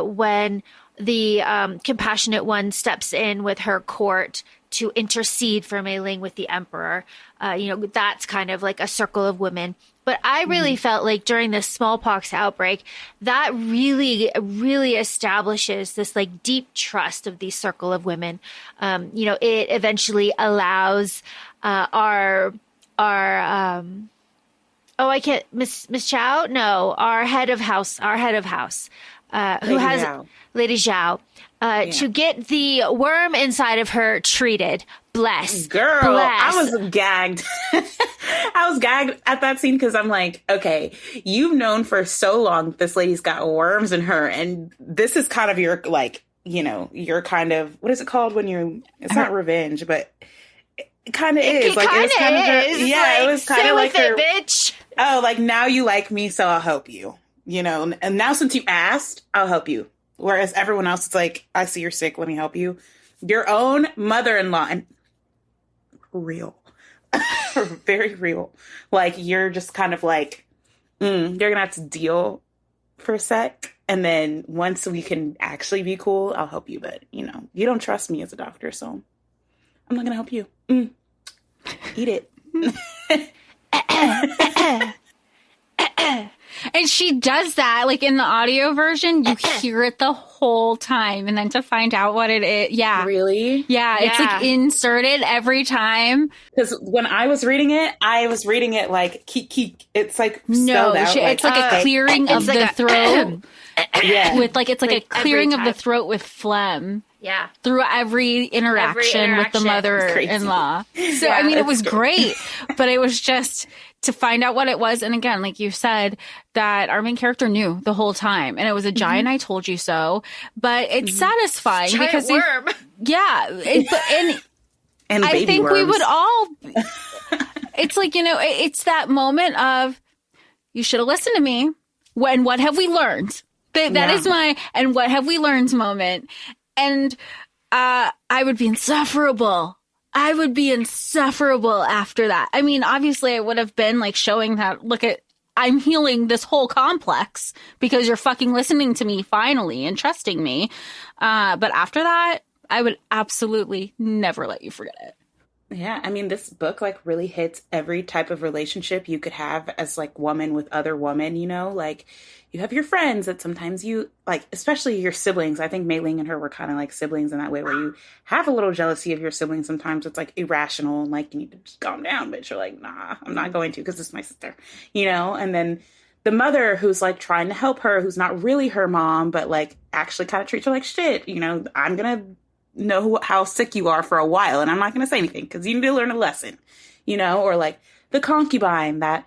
Speaker 4: when the compassionate one steps in with her court to intercede for Mei Ling with the emperor. That's kind of a circle of women. But I really felt during this smallpox outbreak, that really, really establishes this deep trust of these circle of women. It eventually allows our Miss Chow? No, our head of house, who has Lady Zhao, to get the worm inside of her treated. Bless.
Speaker 5: Girl,
Speaker 4: Bless.
Speaker 5: I was gagged. I was gagged at that scene because I'm like, okay, you've known for so long this lady's got worms in her, and this is kind of your, like, you know, your kind of, what is it called when you're, it's not revenge, but it kind of is. Like, it was kind of her, yeah, like, it was kind of like her, bitch. Oh, like, now you like me, so I'll help you, you know, and now since you asked, I'll help you. Whereas everyone else is like, I see you're sick, let me help you. Your own mother-in-law, and real, very real. Like, you're just kind of like, you're gonna have to deal for a sec, and then once we can actually be cool, I'll help you. But, you know, you don't trust me as a doctor, so I'm not gonna help you. Eat it.
Speaker 3: And she does that, like, in the audio version, you hear it the whole time. And then to find out what it is. Yeah.
Speaker 5: Really?
Speaker 3: Yeah. It's like inserted every time.
Speaker 5: Because when I was reading it like, keek. It's like spelled out.
Speaker 3: It's like a clearing of the throat.
Speaker 5: Yeah.
Speaker 3: With like, it's like a clearing of the throat with phlegm.
Speaker 4: Yeah.
Speaker 3: Through every interaction with the mother-in-law. So, I mean, it was great, but it was just to find out what it was. And again, like you said, that our main character knew the whole time. And it was a giant I told you so. But it's satisfying
Speaker 4: giant
Speaker 3: because
Speaker 4: worm.
Speaker 5: And
Speaker 3: I think
Speaker 5: worms.
Speaker 3: we would all, it's like, you know, it's that moment of, you should have listened to me. When, what have we learned? That is my, and what have we learned moment. And I would be insufferable. I would be insufferable after that. I mean, obviously I would have been like showing that, look at, I'm healing this whole complex because you're fucking listening to me finally and trusting me. But after that, I would absolutely never let you forget it.
Speaker 5: Yeah, I mean, this book, like, really hits every type of relationship you could have as, like, woman with other woman, you know? Like, you have your friends that sometimes you, like, especially your siblings. I think Mei Ling and her were kind of like siblings in that way, where you have a little jealousy of your siblings. Sometimes it's, like, irrational and, like, you need to just calm down. But you're like, nah, I'm not going to because it's my sister, you know? And then the mother who's, like, trying to help her, who's not really her mom, but, like, actually kind of treats her like shit, you know? I'm going to know how sick you are for a while, and I'm not going to say anything because you need to learn a lesson, you know? Or like the concubine that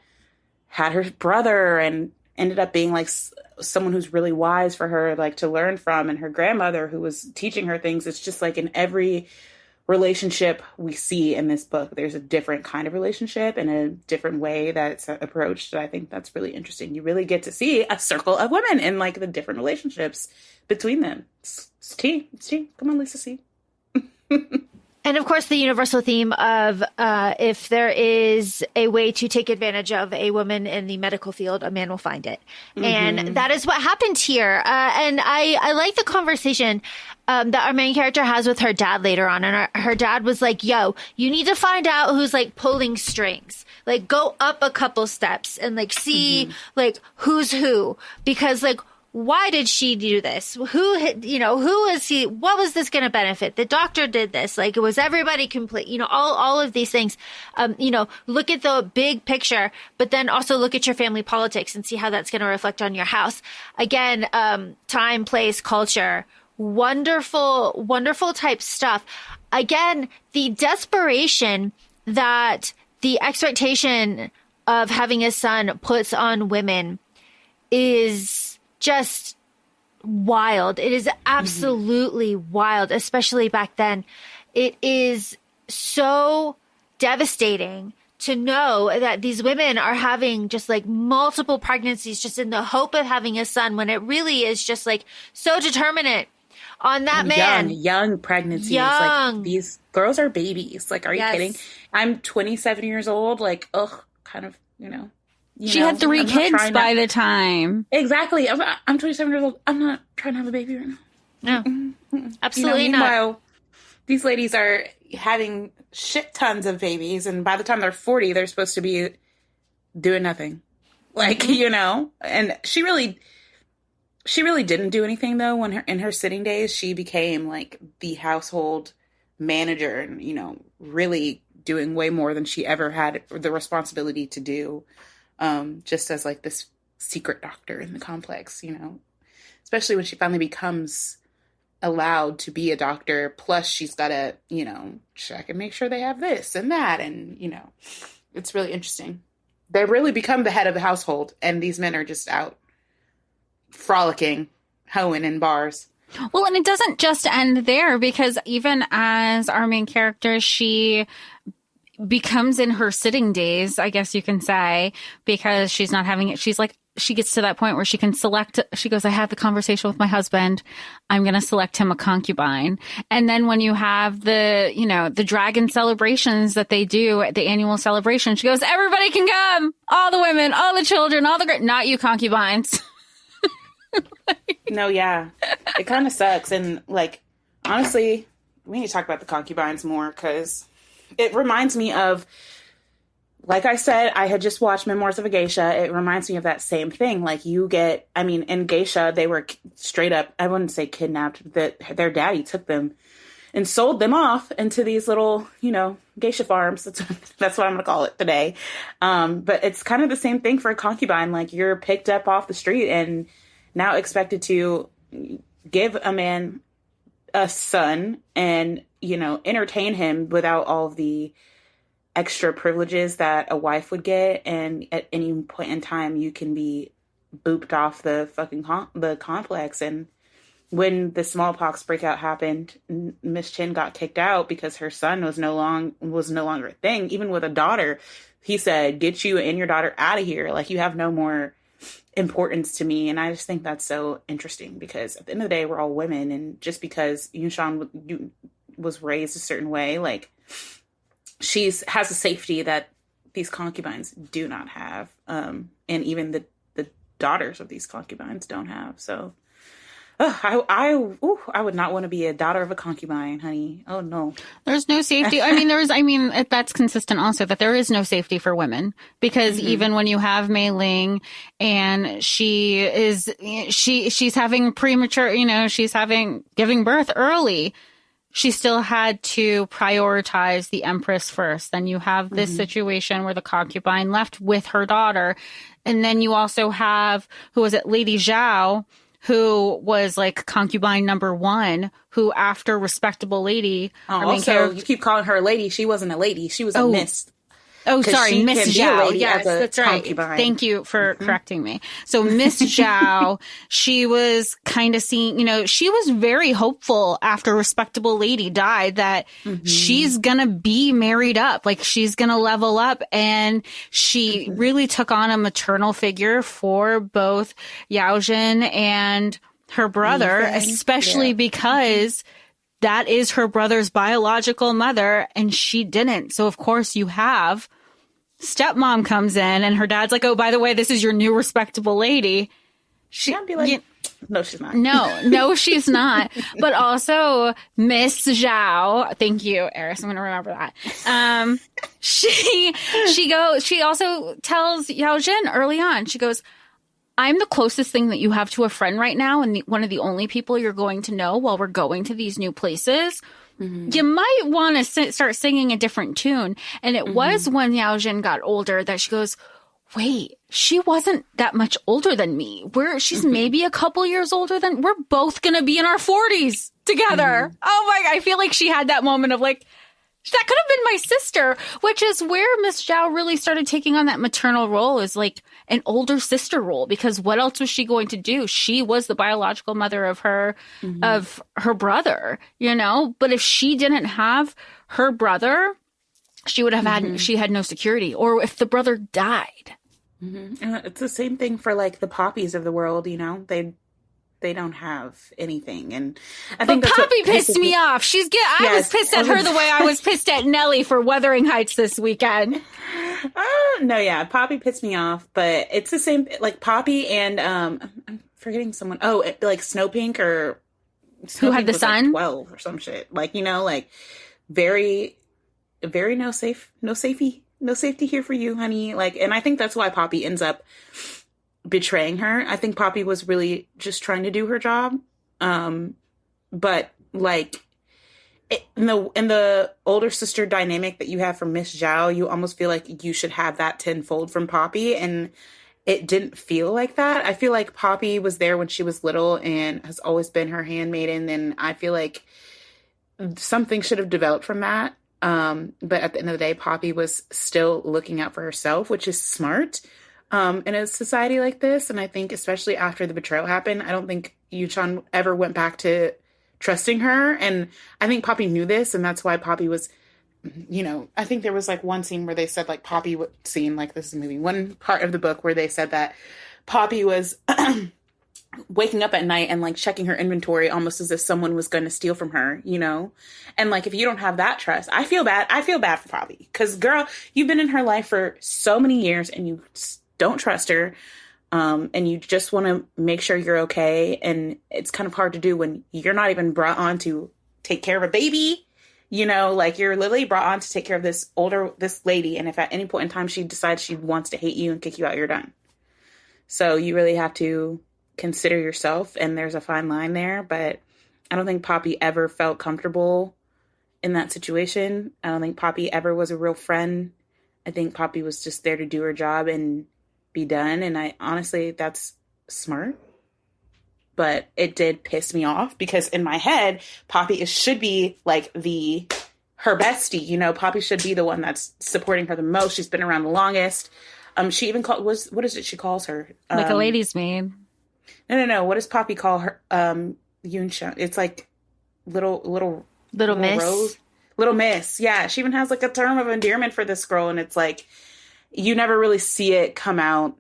Speaker 5: had her brother and ended up being like someone who's really wise for her, like, to learn from, and her grandmother who was teaching her things. It's just like in every relationship we see in this book, there's a different kind of relationship and a different way that it's approached. I think that's really interesting. You really get to see a circle of women and like the different relationships between them. It's tea. Come on, Lisa C.
Speaker 4: And of course, the universal theme of if there is a way to take advantage of a woman in the medical field, a man will find it. Mm-hmm. And that is what happened here. And I like the conversation that our main character has with her dad later on. And her dad was like, yo, you need to find out who's like pulling strings. Like, go up a couple steps and like see like who's who. Because like, why did she do this? Who is he? What was this going to benefit? The doctor did this. Like, it was everybody complete, you know, all of these things. You know, look at the big picture, but then also look at your family politics and see how that's going to reflect on your house. Again, time, place, culture, wonderful, wonderful type stuff. Again, the desperation that the expectation of having a son puts on women is just wild. It is absolutely wild, especially back then. It is so devastating to know that these women are having just like multiple pregnancies just in the hope of having a son, when it really is just like so determinate on that man.
Speaker 5: Young pregnancies.
Speaker 4: Young.
Speaker 5: Like, these girls are babies. Like, are you kidding? I'm 27 years old. Like, kind of, you know.
Speaker 3: She had 3 kids by the time.
Speaker 5: Exactly. I'm 27 years old. I'm not trying to have a baby right now.
Speaker 4: No, absolutely not.
Speaker 5: Meanwhile, these ladies are having shit tons of babies, and by the time they're 40, they're supposed to be doing nothing. Like, you know. And she really didn't do anything though. When in her sitting days, she became like the household manager, and, you know, really doing way more than she ever had the responsibility to do. Just as like this secret doctor in the complex, you know, especially when she finally becomes allowed to be a doctor. Plus she's got to, you know, check and make sure they have this and that. And, you know, it's really interesting. They really become the head of the household, and these men are just out frolicking, hoeing in bars.
Speaker 3: Well, and it doesn't just end there, because even as our main character, she becomes in her sitting days, I guess you can say, because she's not having it. She's like, she gets to that point where she can select, she goes, I had the conversation with my husband. I'm going to select him a concubine. And then when you have the, you know, the dragon celebrations that they do at the annual celebration, she goes, everybody can come, all the women, all the children, all the, not you concubines.
Speaker 5: No, yeah. It kind of sucks. And, like, honestly, we need to talk about the concubines more, because it reminds me of, like I said, I had just watched Memoirs of a Geisha. It reminds me of that same thing. Like, you get, I mean, in Geisha, they were straight up, I wouldn't say kidnapped, that their daddy took them and sold them off into these little, you know, geisha farms. That's what I'm going to call it today. But it's kind of the same thing for a concubine. Like, you're picked up off the street and now expected to give a man a son and, you know, entertain him without all of the extra privileges that a wife would get. And at any point in time, you can be booped off the fucking the complex. And when the smallpox breakout happened, Miss Chin got kicked out because her son was no longer a thing. Even with a daughter, he said, "Get you and your daughter out of here. Like, you have no more importance to me." And I just think that's so interesting, because at the end of the day, we're all women. And just because Yunxian was raised a certain way, like, has a safety that these concubines do not have. And even the daughters of these concubines don't have. So I would not want to be a daughter of a concubine, honey. Oh no.
Speaker 3: There's no safety. I mean, that's consistent also, that there is no safety for women, because even when you have Mei Ling and she's having premature, you know, giving birth early, she still had to prioritize the empress first. Then you have this situation where the concubine left with her daughter. And then you also have, who was it, Lady Zhao, who was like concubine number 1, who after Respectable Lady.
Speaker 5: Also, you keep calling her a lady. She wasn't a lady. She was a miss.
Speaker 3: Oh, sorry, Miss Zhao. Yes, that's right.
Speaker 5: Concubine.
Speaker 3: Thank you for correcting me. So Miss Zhao, she was kind of seeing, you know, she was very hopeful after Respectable Lady died that she's going to be married up, like she's going to level up. And she really took on a maternal figure for both Yaojin and her brother, especially because that is her brother's biological mother, and she didn't. So, of course, you have stepmom comes in, and her dad's like, oh, by the way, this is your new Respectable Lady.
Speaker 5: She'd be like, no, she's not.
Speaker 3: No, she's not. But also, Miss Zhao, thank you, Aris, I'm going to remember that. She also tells Yaojin early on, she goes, I'm the closest thing that you have to a friend right now, and one of the only people you're going to know while we're going to these new places. You might want to start singing a different tune. And it was when Yaojin got older that she goes, wait, she wasn't that much older than me. She's maybe a couple years older than, we're both going to be in our 40s together. Oh my God. I feel like she had that moment of like, that could have been my sister, which is where Miss Zhao really started taking on that maternal role, is like an older sister role, because what else was she going to do? She was the biological mother of her brother, you know, but if she didn't have her brother, she would have she had no security, or if the brother died.
Speaker 5: It's the same thing for like the Poppies of the world, you know, they don't have anything. And I think
Speaker 3: Poppy pissed me off. I was pissed at her the way I was pissed at Nellie for Wuthering Heights this weekend.
Speaker 5: No, yeah, Poppy pissed me off, but it's the same, like Poppy and I'm forgetting someone. Oh, like Snowpink
Speaker 3: who had the son,
Speaker 5: like 12 or some shit. Like, you know, like very, very no safety here for you, honey. Like, and I think that's why Poppy ends up betraying her. I think Poppy was really just trying to do her job. But like in the older sister dynamic that you have from Miss Zhao, you almost feel like you should have that tenfold from Poppy. And it didn't feel like that. I feel like Poppy was there when she was little and has always been her handmaiden. And I feel like something should have developed from that. But at the end of the day, Poppy was still looking out for herself, which is smart in a society like this. And I think especially after the betrayal happened, I don't think Yunxian ever went back to trusting her. And I think Poppy knew this, and that's why Poppy was, you know, I think there was like one scene where they said like Poppy scene, like this is a movie, one part of the book where they said that Poppy was waking up at night and like checking her inventory almost as if someone was going to steal from her, you know? And like, if you don't have that trust, I feel bad for Poppy, because girl, you've been in her life for so many years and you don't trust her. And you just want to make sure you're okay. And it's kind of hard to do when you're not even brought on to take care of a baby, you know, like you're literally brought on to take care of this lady. And if at any point in time she decides she wants to hate you and kick you out, you're done. So you really have to consider yourself, and there's a fine line there. But I don't think Poppy ever felt comfortable in that situation. I don't think Poppy ever was a real friend. I think Poppy was just there to do her job and be done. And I honestly, that's smart. But it did piss me off because in my head, Poppy should be like her bestie, you know. Poppy should be the one that's supporting her the most. She's been around the longest. She even what is it she calls her?
Speaker 3: Like a lady's maid.
Speaker 5: No. What does Poppy call her? Yunxian. It's like little
Speaker 4: miss.
Speaker 5: Rose. Little miss. Yeah. She even has like a term of endearment for this girl. And it's like, you never really see it come out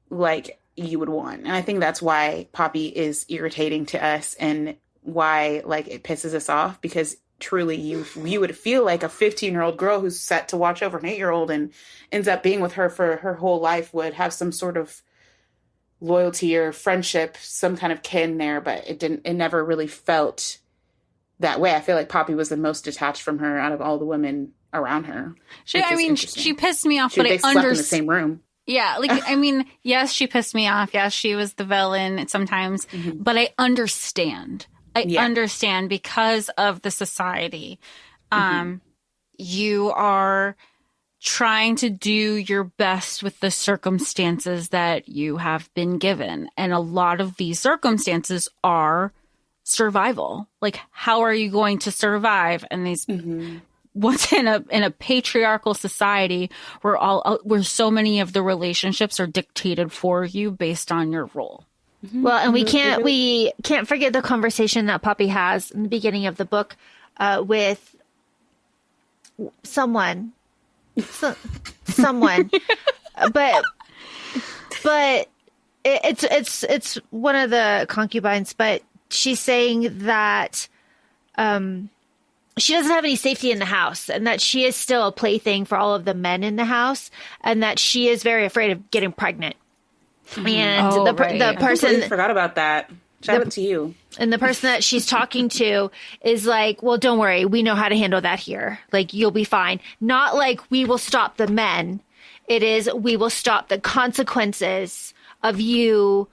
Speaker 5: like you would want. And I think that's why Poppy is irritating to us and why like it pisses us off, because truly you would feel like a 15-year-old girl who's set to watch over an 8-year-old and ends up being with her for her whole life would have some sort of loyalty or friendship, some kind of kin there, but it never really felt that way. I feel like Poppy was the most detached from her out of all the women around her.
Speaker 3: She pissed me off, but
Speaker 5: they slept in the same room.
Speaker 3: Yeah, like, I mean, yes, she pissed me off. Yes, she was the villain sometimes, but I understand. I understand because of the society. You are trying to do your best with the circumstances that you have been given. And a lot of these circumstances are survival. Like, how are you going to survive? And these... What's in a patriarchal society where so many of the relationships are dictated for you based on your role.
Speaker 4: Well, and we can't forget the conversation that Poppy has in the beginning of the book with someone, but it's one of the concubines. But she's saying that she doesn't have any safety in the house, and that she is still a plaything for all of the men in the house, and that she is very afraid of getting pregnant. And the person
Speaker 5: I forgot about that. Shout out to you.
Speaker 4: And the person that she's talking to is like, well, don't worry. We know how to handle that here. Like, you'll be fine. Not like we will stop the men. It is, we will stop the consequences of you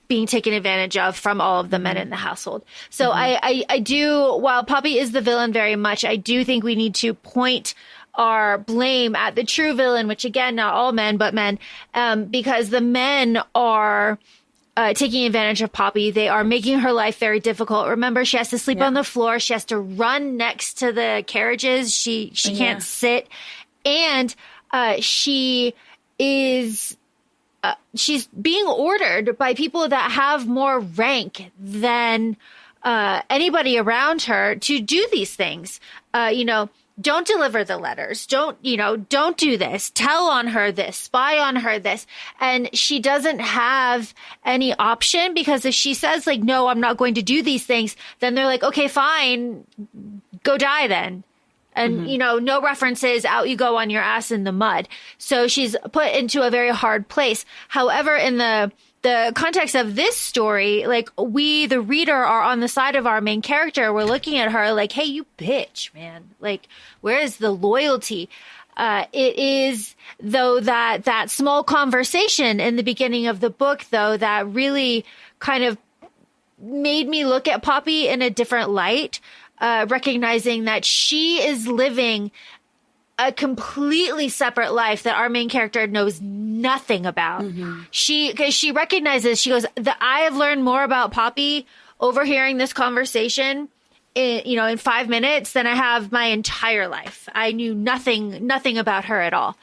Speaker 4: being taken advantage of from all of the men in the household. So I do, while Poppy is the villain very much, I do think we need to point our blame at the true villain, which again, not all men, but men, because the men are taking advantage of Poppy. They are making her life very difficult. Remember, she has to sleep on the floor. She has to run next to the carriages. She can't sit. And she is... she's being ordered by people that have more rank than anybody around her to do these things. Don't deliver the letters. Don't do this. Tell on her this. Spy on her this. And she doesn't have any option, because if she says like, no, I'm not going to do these things, then they're like, okay, fine, go die then. And, no references, out you go on your ass in the mud. So she's put into a very hard place. However, in the context of this story, like, we, the reader, are on the side of our main character. We're looking at her like, hey, you bitch, man. Like, where is the loyalty? It is, though, that small conversation in the beginning of the book, though, that really kind of made me look at Poppy in a different light. Recognizing that she is living a completely separate life that our main character knows nothing about. Because she recognizes, she goes, I have learned more about Poppy overhearing this conversation in 5 minutes than I have my entire life. I knew nothing about her at all.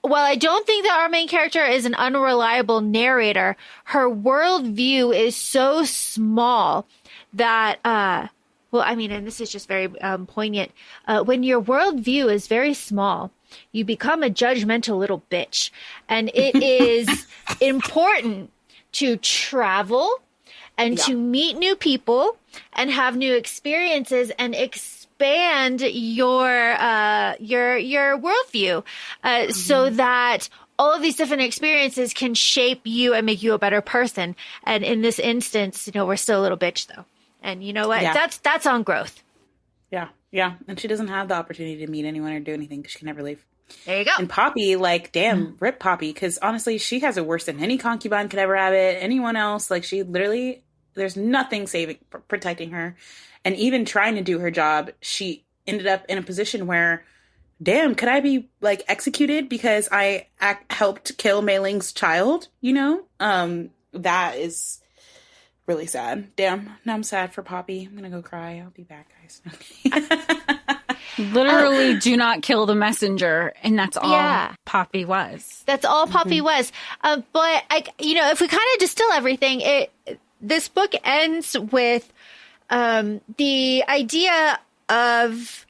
Speaker 4: While I don't think that our main character is an unreliable narrator, her worldview is so small that, and this is just very poignant. When your worldview is very small, you become a judgmental little bitch. And it is important to travel and to meet new people and have new experiences and expand your worldview so that all of these different experiences can shape you and make you a better person. And in this instance, we're still a little bitch though. And you know what? Yeah. That's on growth.
Speaker 5: Yeah. Yeah. And she doesn't have the opportunity to meet anyone or do anything because she can never leave.
Speaker 4: There you go.
Speaker 5: And Poppy, damn, rip Poppy. Because honestly, she has it worse than any concubine could ever have it. Anyone else. She literally, there's nothing protecting her. And even trying to do her job, she ended up in a position where, damn, could I be executed because I helped kill Mei Ling's child? That is really sad. Damn. Now I'm sad for Poppy. I'm going to go cry. I'll be back, guys.
Speaker 3: Literally do not kill the messenger. And that's all Poppy was.
Speaker 4: That's all Poppy was. But if we kind of distill everything, this book ends with the idea of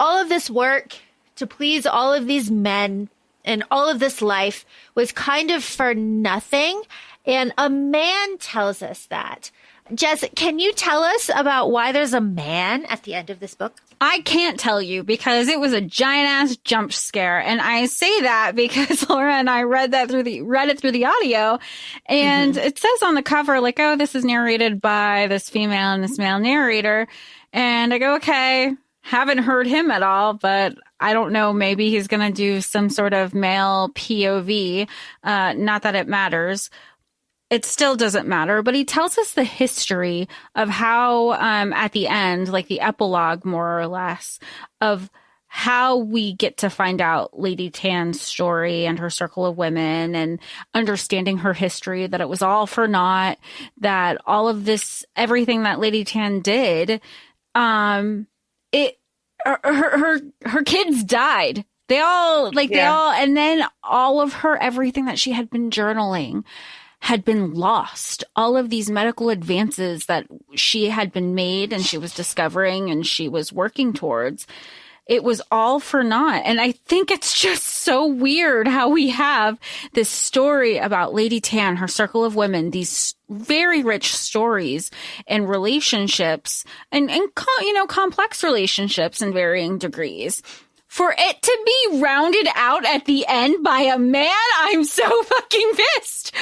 Speaker 4: all of this work to please all of these men and all of this life was kind of for nothing. And a man tells us that. Jess, can you tell us about why there's a man at the end of this book?
Speaker 3: I can't tell you because it was a giant ass jump scare. And I say that because Laura and I read it through the audio, and it says on the cover, this is narrated by this female and this male narrator. And I go, okay, haven't heard him at all, but I don't know. Maybe he's going to do some sort of male POV. Not that it matters. It still doesn't matter, but he tells us the history of how, at the end, the epilogue, more or less, of how we get to find out Lady Tan's story and her circle of women and understanding her history, that it was all for naught, that all of this, everything that Lady Tan did, her kids died. They all, and then all of everything that she had been journaling had been lost. All of these medical advances that she had been made and she was discovering and she was working towards, it was all for naught. And I think it's just so weird how we have this story about Lady Tan, her circle of women, these very rich stories and relationships and complex relationships in varying degrees. For it to be rounded out at the end by a man, I'm so fucking pissed.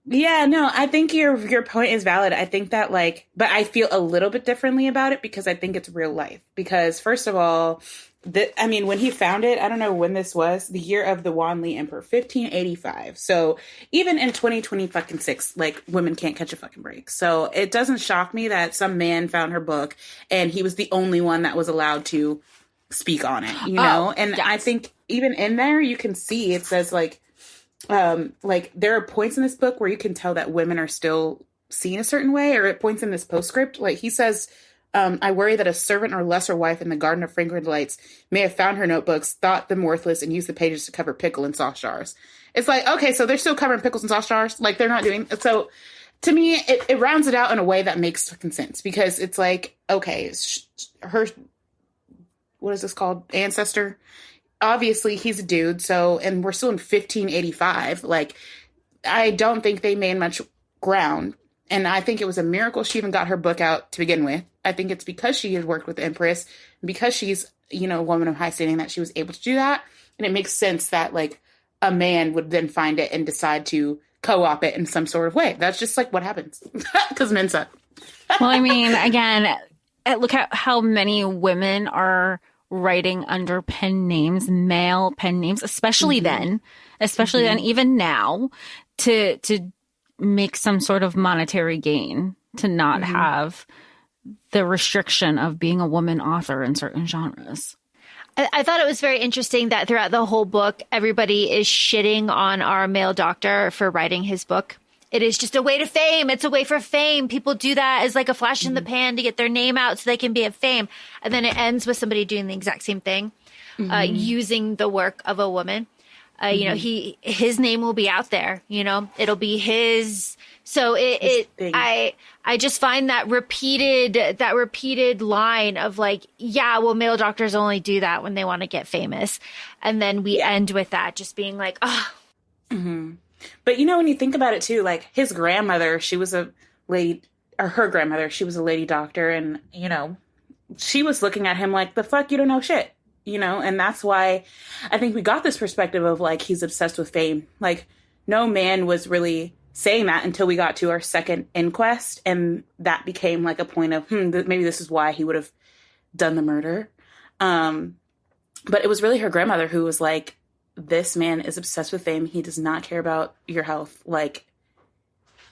Speaker 5: Yeah, no, I think your point is valid. I think that but I feel a little bit differently about it because I think it's real life. Because first of all, when he found it, I don't know when this was, the year of the Wanli Emperor, 1585. So even in 2026, women can't catch a fucking break. So it doesn't shock me that some man found her book and he was the only one that was allowed to speak on it, And yes. I think even in there, you can see it says there are points in this book where you can tell that women are still seen a certain way, or at points in this postscript, he says, I worry that a servant or lesser wife in the Garden of Fragrant Delights may have found her notebooks, thought them worthless, and used the pages to cover pickle and sauce jars. It's okay, so they're still covering pickles and sauce jars? They're not doing... So, to me, it rounds it out in a way that makes fucking sense, because it's okay, her... What is this called? Ancestor? Obviously, he's a dude, and we're still in 1585. I don't think they made much ground. And I think it was a miracle she even got her book out to begin with. I think it's because she had worked with the Empress, because she's, a woman of high standing, that she was able to do that. And it makes sense that, a man would then find it and decide to co-op it in some sort of way. That's just, what happens. Because men suck.
Speaker 3: Well, again, look at how many women are writing under pen names, male pen names, especially then, even now, to make some sort of monetary gain, to not have the restriction of being a woman author in certain genres.
Speaker 4: I thought it was very interesting that throughout the whole book, everybody is shitting on our male doctor for writing his book. It is just a way to fame. It's a way for fame. People do that as like a flash in the pan to get their name out so they can be at fame. And then it ends with somebody doing the exact same thing, using the work of a woman. You know, his name will be out there, you know, it'll be his. So I just find that repeated line of like, yeah, well, male doctors only do that when they want to get famous. And then we end with that just being like, oh.
Speaker 5: Mm-hmm. But, you know, when you think about it, too, like his grandmother, she was a lady, or her grandmother, she was a lady doctor. And, you know, she was looking at him like, the fuck, you don't know shit. You know, and that's why I think we got this perspective of like, he's obsessed with fame. Like, no man was really saying that until we got to our second inquest. And that became like a point of, maybe this is why he would have done the murder. But it was really her grandmother who was like, this man is obsessed with fame. He does not care about your health. Like,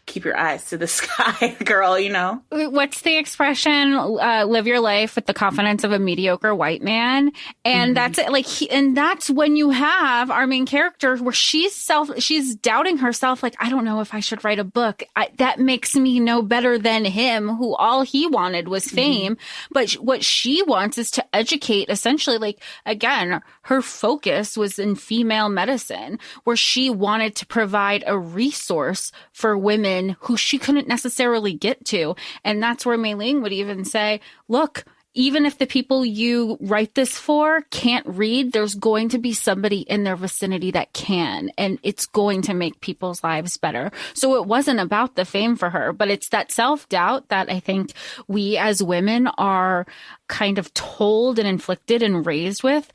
Speaker 5: keep your eyes to the sky, girl, you know?
Speaker 3: What's the expression? Live your life with the confidence of a mediocre white man. And that's it. Like, and that's when you have our main character where she's doubting herself. Like, I don't know if I should write a book. That makes me no better than him, who all he wanted was fame. But what she wants is to educate, essentially. Like, again, her focus was in female medicine, where she wanted to provide a resource for women who she couldn't necessarily get to. And that's where Mei Ling would even say, look, even if the people you write this for can't read, there's going to be somebody in their vicinity that can, and it's going to make people's lives better. So it wasn't about the fame for her, but it's that self-doubt that I think we as women are kind of told and inflicted and raised with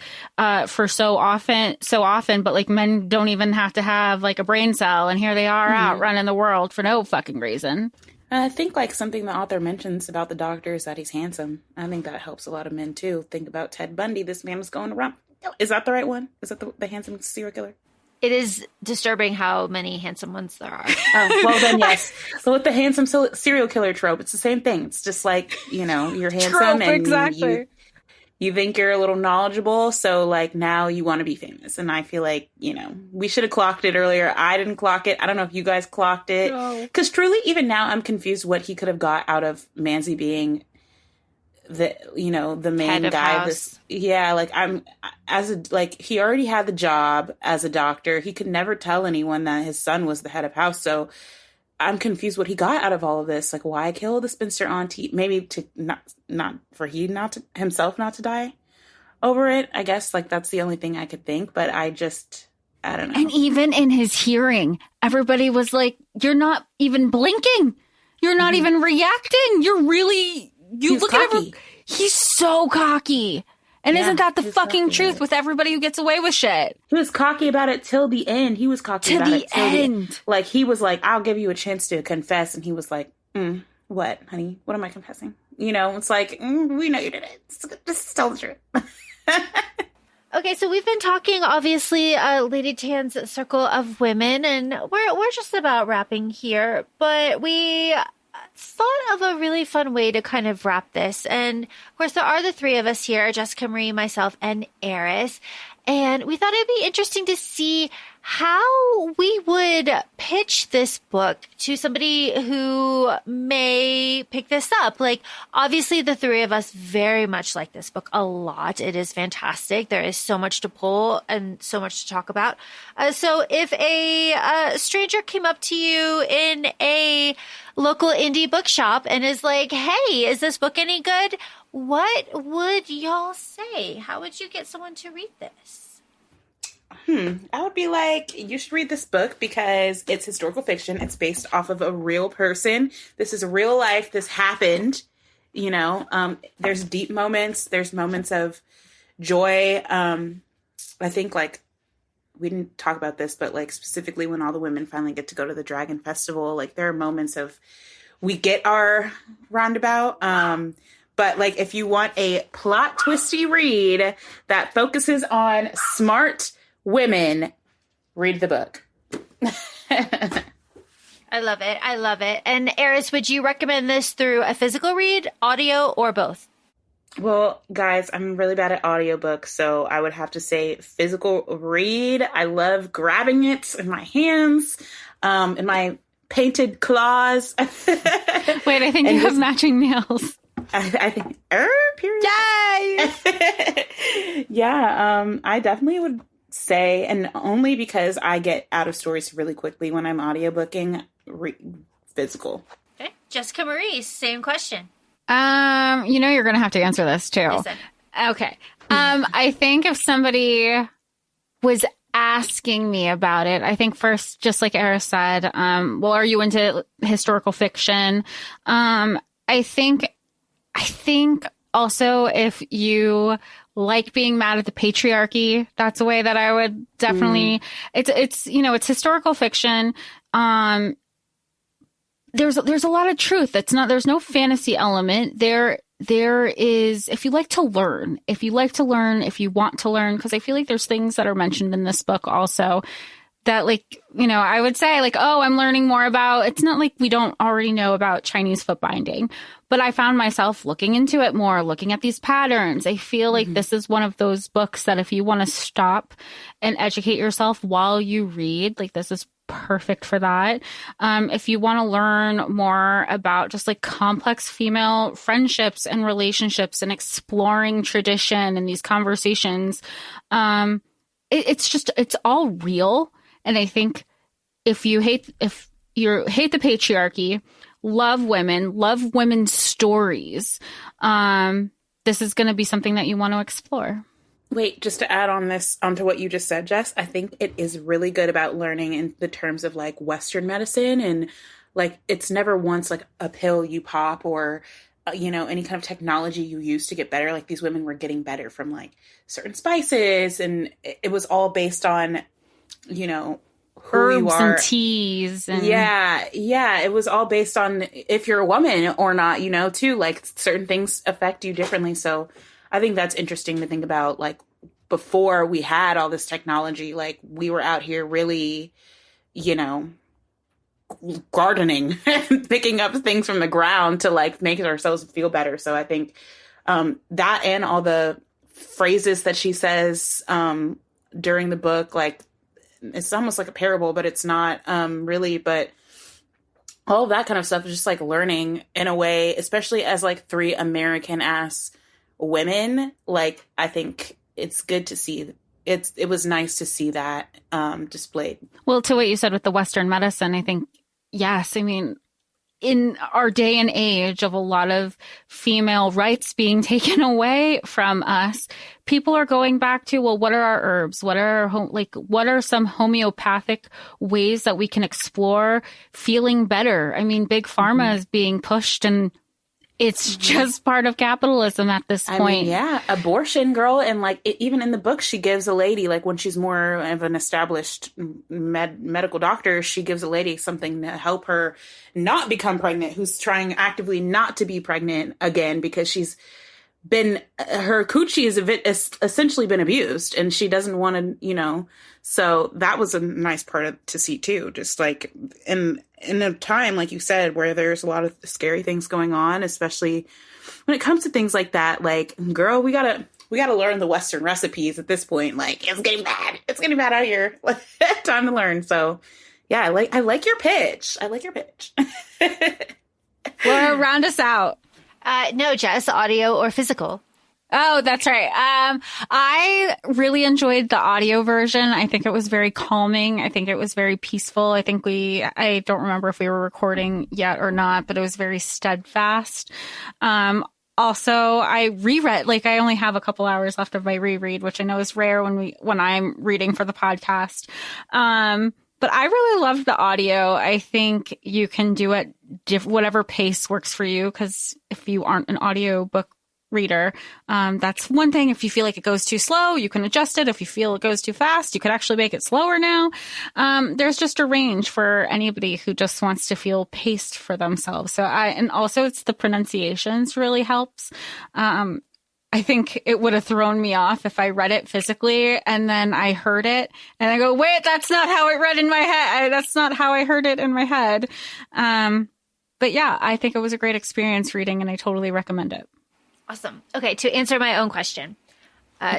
Speaker 3: for so often, but like men don't even have to have like a brain cell, and here they are out running the world for no fucking reason.
Speaker 5: I think like something the author mentions about the doctor is that he's handsome. I think that helps a lot of men too. Think about Ted Bundy. This man was going around. Is that the right one? Is that the handsome serial killer?
Speaker 4: It is disturbing how many handsome ones there are.
Speaker 5: Oh, well then, yes. So with the handsome serial killer trope, it's the same thing. It's just like, you know, you're handsome
Speaker 3: Trope,
Speaker 5: and
Speaker 3: exactly.
Speaker 5: you think you're a little knowledgeable. So like now you want to be famous. And I feel like, you know, we should have clocked it earlier. I didn't clock it. I don't know if you guys clocked it. Because truly, even now I'm confused what he could have got out of Manzi being the, you know, the main guy. He already had the job as a doctor. He could never tell anyone that his son was the head of house. So I'm confused what he got out of all of this. Like, why kill the spinster auntie? Maybe to not himself not to die over it. I guess like that's the only thing I could think. But I don't know.
Speaker 3: And even in his hearing, everybody was like, "You're not even blinking. You're not even reacting. You're really look at him. He's so cocky." And isn't that the fucking truth with everybody who gets away with shit?
Speaker 5: He was cocky about it till the end. He was cocky about it till the end. Like, he was like, I'll give you a chance to confess. And he was like, what, honey? What am I confessing? You know, it's like, we know you did it. Just tell the truth.
Speaker 4: Okay, so we've been talking, obviously, Lady Tan's Circle of Women, and we're just about wrapping here. But we thought of a really fun way to kind of wrap this. And of course, there are the three of us here, Jessica Marie, myself, and Aris. And we thought it'd be interesting to see how we would pitch this book to somebody who may pick this up. Like, obviously, the three of us very much like this book a lot. It is fantastic. There is so much to pull and so much to talk about. So if a stranger came up to you in a local indie bookshop and is like, hey, is this book any good? What would y'all say? How would you get someone to read this?
Speaker 5: I would be like, you should read this book because it's historical fiction. It's based off of a real person. This is real life. This happened, you know. There's deep moments. There's moments of joy. I think, like, we didn't talk about this, but, like, specifically when all the women finally get to go to the Dragon Festival, like, there are moments of we get our roundabout. But, like, if you want a plot twisty read that focuses on smart women, read the book.
Speaker 4: I love it. I love it. And Aris, would you recommend this through a physical read, audio, or both?
Speaker 5: Well, guys, I'm really bad at audiobooks, so I would have to say physical read. I love grabbing it in my hands, in my painted claws.
Speaker 3: Wait, I think you have matching nails.
Speaker 5: I think, period.
Speaker 3: Yay!
Speaker 5: Yeah, I definitely would say, and only because I get out of stories really quickly when I'm audiobooking, physical.
Speaker 4: Okay. Jessica Marie, same question.
Speaker 3: You're going to have to answer this too.
Speaker 4: Listen.
Speaker 3: Okay. I think if somebody was asking me about it, I think first, just like Aris said, well, are you into historical fiction? I think also if you like being mad at the patriarchy, that's a way that I would definitely, it's historical fiction. There's a lot of truth. There's no fantasy element. There is, if you like to learn, if you want to learn, because I feel like there's things that are mentioned in this book also that I would say oh, I'm learning more about, it's not like we don't already know about Chinese foot binding, but I found myself looking into it more, looking at these patterns. I feel like this is one of those books that if you want to stop and educate yourself while you read, this is perfect for that. If you want to learn more about just complex female friendships and relationships and exploring tradition and these conversations, it's all real. And I think if you hate the patriarchy, love women's stories, this is going to be something that you want to explore.
Speaker 5: Wait, just to add onto what you just said, Jess, I think it is really good about learning in the terms of Western medicine, and it's never once a pill you pop or any kind of technology you use to get better. These women were getting better from certain spices, and it was all based on who
Speaker 3: herbs
Speaker 5: you are,
Speaker 3: and teas, and
Speaker 5: yeah, it was all based on if you're a woman or not, too. Certain things affect you differently, so I think that's interesting to think about. Before we had all this technology, we were out here really, gardening and picking up things from the ground to make ourselves feel better. So I think that, and all the phrases that she says during the book, it's almost like a parable, but it's not really. But all of that kind of stuff is just learning in a way, especially as three American ass women. I think it's good to see. It was nice to see that displayed.
Speaker 3: Well, to what you said with the Western medicine, I think, yes, I mean, in our day and age of a lot of female rights being taken away from us, people are going back to, well, what are our herbs? What are some homeopathic ways that we can explore feeling better? I mean, big pharma is being pushed, and it's just part of capitalism at this point.
Speaker 5: I mean, yeah, abortion, girl. And even in the book, she gives a lady, when she's more of an established medical doctor, she gives a lady something to help her not become pregnant, who's trying actively not to be pregnant again because she's been, her coochie has essentially been abused, and she doesn't want to, so that was a nice part to see too. Just in a time, like you said, where there's a lot of scary things going on, especially when it comes to things like that. Girl, we gotta learn the Western recipes at this point. It's getting bad. It's getting bad out here. Time to learn. So yeah, I like your pitch.
Speaker 3: Well, round us out.
Speaker 4: No, Jess, audio or physical?
Speaker 3: Oh, that's right. I really enjoyed the audio version. I think it was very calming. I think it was very peaceful. I don't remember if we were recording yet or not, but it was very steadfast. Also, I reread, I only have a couple hours left of my reread, which I know is rare when I'm reading for the podcast. But I really loved the audio. I think you can do it whatever pace works for you, because if you aren't an audiobook reader, that's one thing. If you feel like it goes too slow, you can adjust it. If you feel it goes too fast, you could actually make it slower now. There's just a range for anybody who just wants to feel paced for themselves. And also it's the pronunciations really helps. I think it would have thrown me off if I read it physically and then I heard it and I go, wait, that's not how it read in my head. That's not how I heard it in my head. But yeah, I think it was a great experience reading, and I totally recommend it.
Speaker 4: Awesome. Okay, to answer my own question.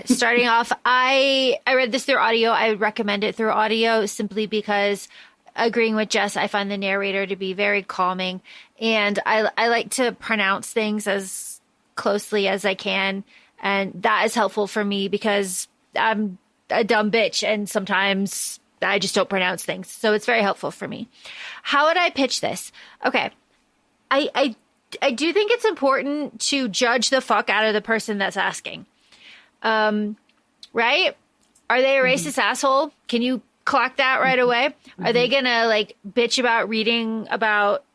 Speaker 4: Starting off, I read this through audio. I would recommend it through audio simply because, agreeing with Jess, I find the narrator to be very calming. And I like to pronounce things as closely as I can. And that is helpful for me because I'm a dumb bitch and sometimes I just don't pronounce things. So it's very helpful for me. How would I pitch this? Okay. I do think it's important to judge the fuck out of the person that's asking. Right? Are they a racist asshole? Can you clock that right away? Are they gonna like bitch about reading about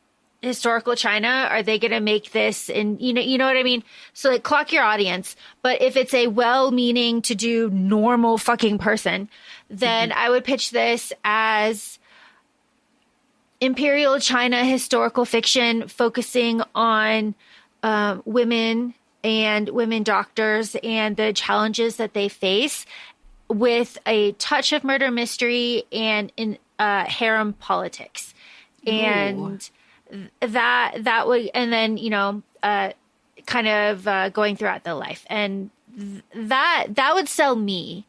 Speaker 4: historical China? Are they gonna make this and you know what I mean? So like clock your audience. But if it's a well-meaning to do normal fucking person, then I would pitch this as Imperial China historical fiction focusing on women and women doctors and the challenges that they face with a touch of murder mystery and in harem politics. And that would, and then, kind of going throughout the life. And that would sell me.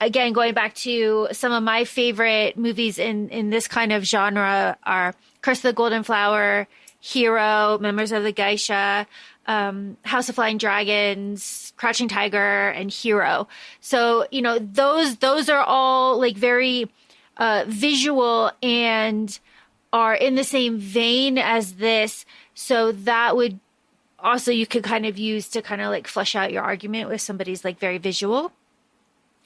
Speaker 4: Again, going back to some of my favorite movies in this kind of genre are Curse of the Golden Flower, Hero, Members of the Geisha, House of Flying Dragons, Crouching Tiger, and Hero. So, those are all like very visual and are in the same vein as this. So that would also, you could kind of use to kind of like flesh out your argument with somebody's like very visual.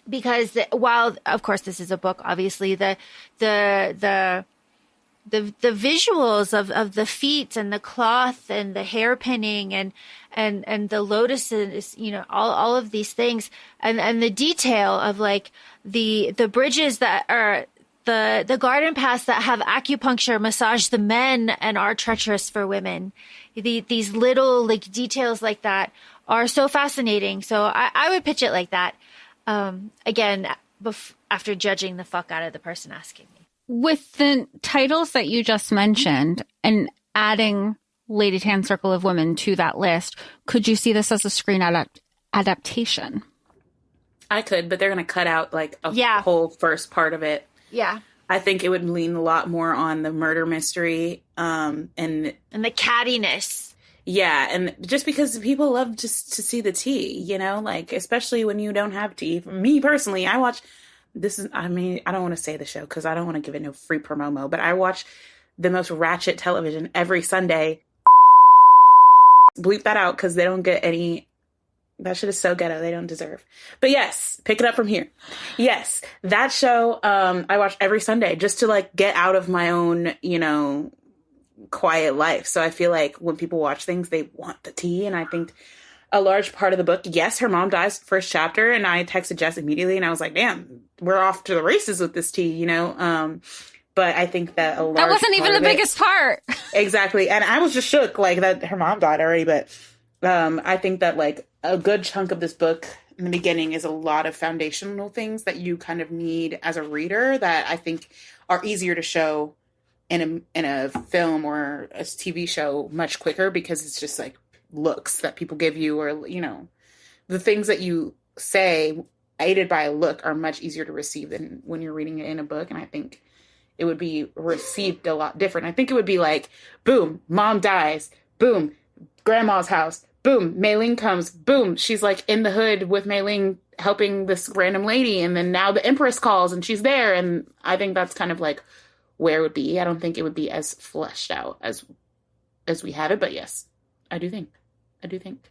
Speaker 4: Because while, of course, this is a book, obviously the visuals of the feet and the cloth and the hairpinning and the lotuses, all of these things and the detail of like the bridges that are the garden paths that have acupuncture massage the men and are treacherous for women. These little like details like that are so fascinating. So I would pitch it like that. Again, after judging the fuck out of the person asking me.
Speaker 3: With the titles that you just mentioned and adding Lady Tan Circle of Women to that list, could you see this as a screen adaptation?
Speaker 5: I could, but they're going to cut out like a whole first part of it.
Speaker 4: Yeah.
Speaker 5: I think it would lean a lot more on the murder mystery and
Speaker 4: the cattiness.
Speaker 5: Yeah, and just because people love just to see the tea, like especially when you don't have tea. For me personally, I watch I don't want to say the show because I don't want to give it no free promo, but I watch the most ratchet television every Sunday. Bleep that out because they don't get any. That shit is so ghetto. They don't deserve. But yes, pick it up from here. Yes, that show I watch every Sunday just to like get out of my own, quiet life. So I feel like when people watch things, they want the tea. And I think a large part of the book, yes, her mom dies first chapter. And I texted Jess immediately and I was like, damn, we're off to the races with this tea, But I think that
Speaker 3: that wasn't even the biggest part.
Speaker 5: Exactly. And I was just shook like that her mom died already. But I think that like a good chunk of this book in the beginning is a lot of foundational things that you kind of need as a reader that I think are easier to show in a film or a TV show much quicker because it's just like looks that people give you or, the things that you say aided by a look are much easier to receive than when you're reading it in a book. And I think it would be received a lot different. I think it would be like, boom, mom dies, boom, grandma's house, boom, Mei Ling comes, boom, she's like in the hood with Mei Ling helping this random lady. And then now the Empress calls and she's there. And I think that's kind of like where it would be. I don't think it would be as fleshed out as we have it. But yes, I do think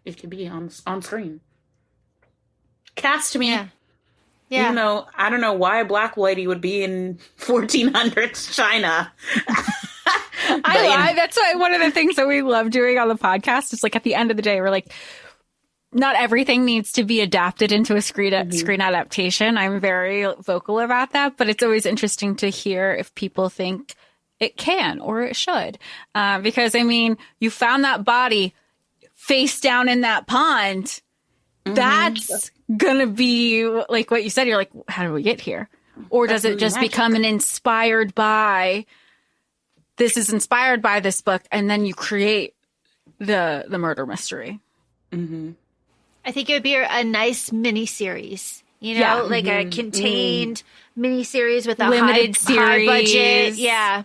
Speaker 5: it could be on screen. Cast me.
Speaker 4: Yeah.
Speaker 5: Even though I don't know why a black lady would be in 1400s China.
Speaker 3: That's why one of the things that we love doing on the podcast is like at the end of the day, we're like, not everything needs to be adapted into a screen adaptation. I'm very vocal about that, but it's always interesting to hear if people think it can or it should. Because you found that body face down in that pond. Mm-hmm. That's gonna be like what you said. You're like, how do we get here? Or does it just become an inspired by? This is inspired by this book, and then you create the murder mystery.
Speaker 4: I think it would be a nice mini series, you know, like a contained mini series with a
Speaker 3: limited
Speaker 4: high budget. Yeah.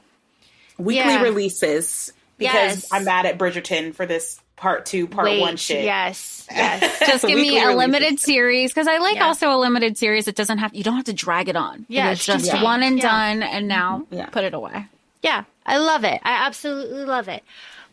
Speaker 5: Weekly releases, because I'm mad at Bridgerton for this part 2, part 1 shit.
Speaker 4: Yes.
Speaker 3: Just give me a
Speaker 5: releases.
Speaker 3: limited series, because I like also a limited series that doesn't have, you don't have to drag it on.
Speaker 4: Yeah,
Speaker 3: It's just
Speaker 4: contained.
Speaker 3: one and done, and now put it away.
Speaker 4: Yeah, I love it. I absolutely love it.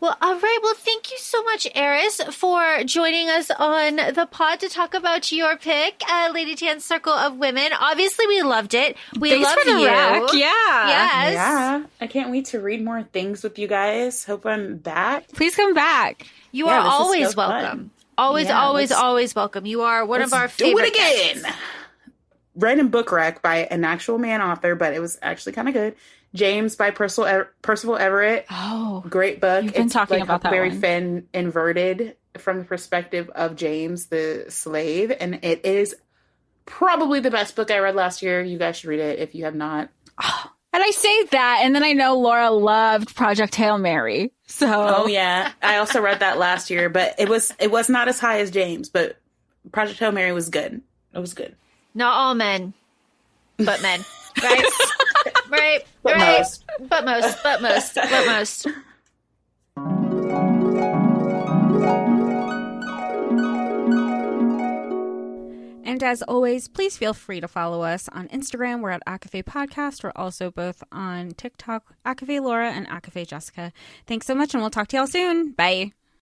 Speaker 4: Well, all right. Well, thank you so much, Aris, for joining us on the pod to talk about your pick, Lady Tan's Circle of Women. Obviously, we loved it.
Speaker 3: Thanks
Speaker 4: love
Speaker 3: for the
Speaker 4: you.
Speaker 3: rec. Yeah.
Speaker 4: Yes.
Speaker 5: Yeah. I can't wait to read more things with you guys. Hope I'm back.
Speaker 3: Please come back.
Speaker 4: You
Speaker 5: Yeah,
Speaker 4: are
Speaker 5: this is
Speaker 4: always
Speaker 5: so fun.
Speaker 4: welcome. Always,
Speaker 5: Yeah,
Speaker 4: always,
Speaker 5: let's-
Speaker 4: always welcome. You are one of our
Speaker 5: Do
Speaker 4: favorite
Speaker 5: it again.
Speaker 4: guests.
Speaker 5: Written book rec by an actual man author, but it was actually kind of good. James by Percival Everett.
Speaker 3: Oh,
Speaker 5: Great book.
Speaker 3: You've been talking about that
Speaker 5: Huckleberry
Speaker 3: one.
Speaker 5: Finn inverted from the perspective of James the slave, and it is probably the best book I read last year. You guys should read it if you have not.
Speaker 3: and I say that, and then I know Laura loved Project Hail Mary. So,
Speaker 5: Oh yeah, I also read that last year, but it was not as high as James, but Project Hail Mary was good. It was good.
Speaker 4: Not all men, but men. Right? Right?
Speaker 5: But
Speaker 4: right?
Speaker 5: most.
Speaker 4: But most.
Speaker 1: And as always, please feel free to follow us on Instagram. We're at ACOFAE Podcast. We're also both on TikTok, ACOFAE Laura and ACOFAE Jessica. Thanks so much, and we'll talk to y'all soon. Bye.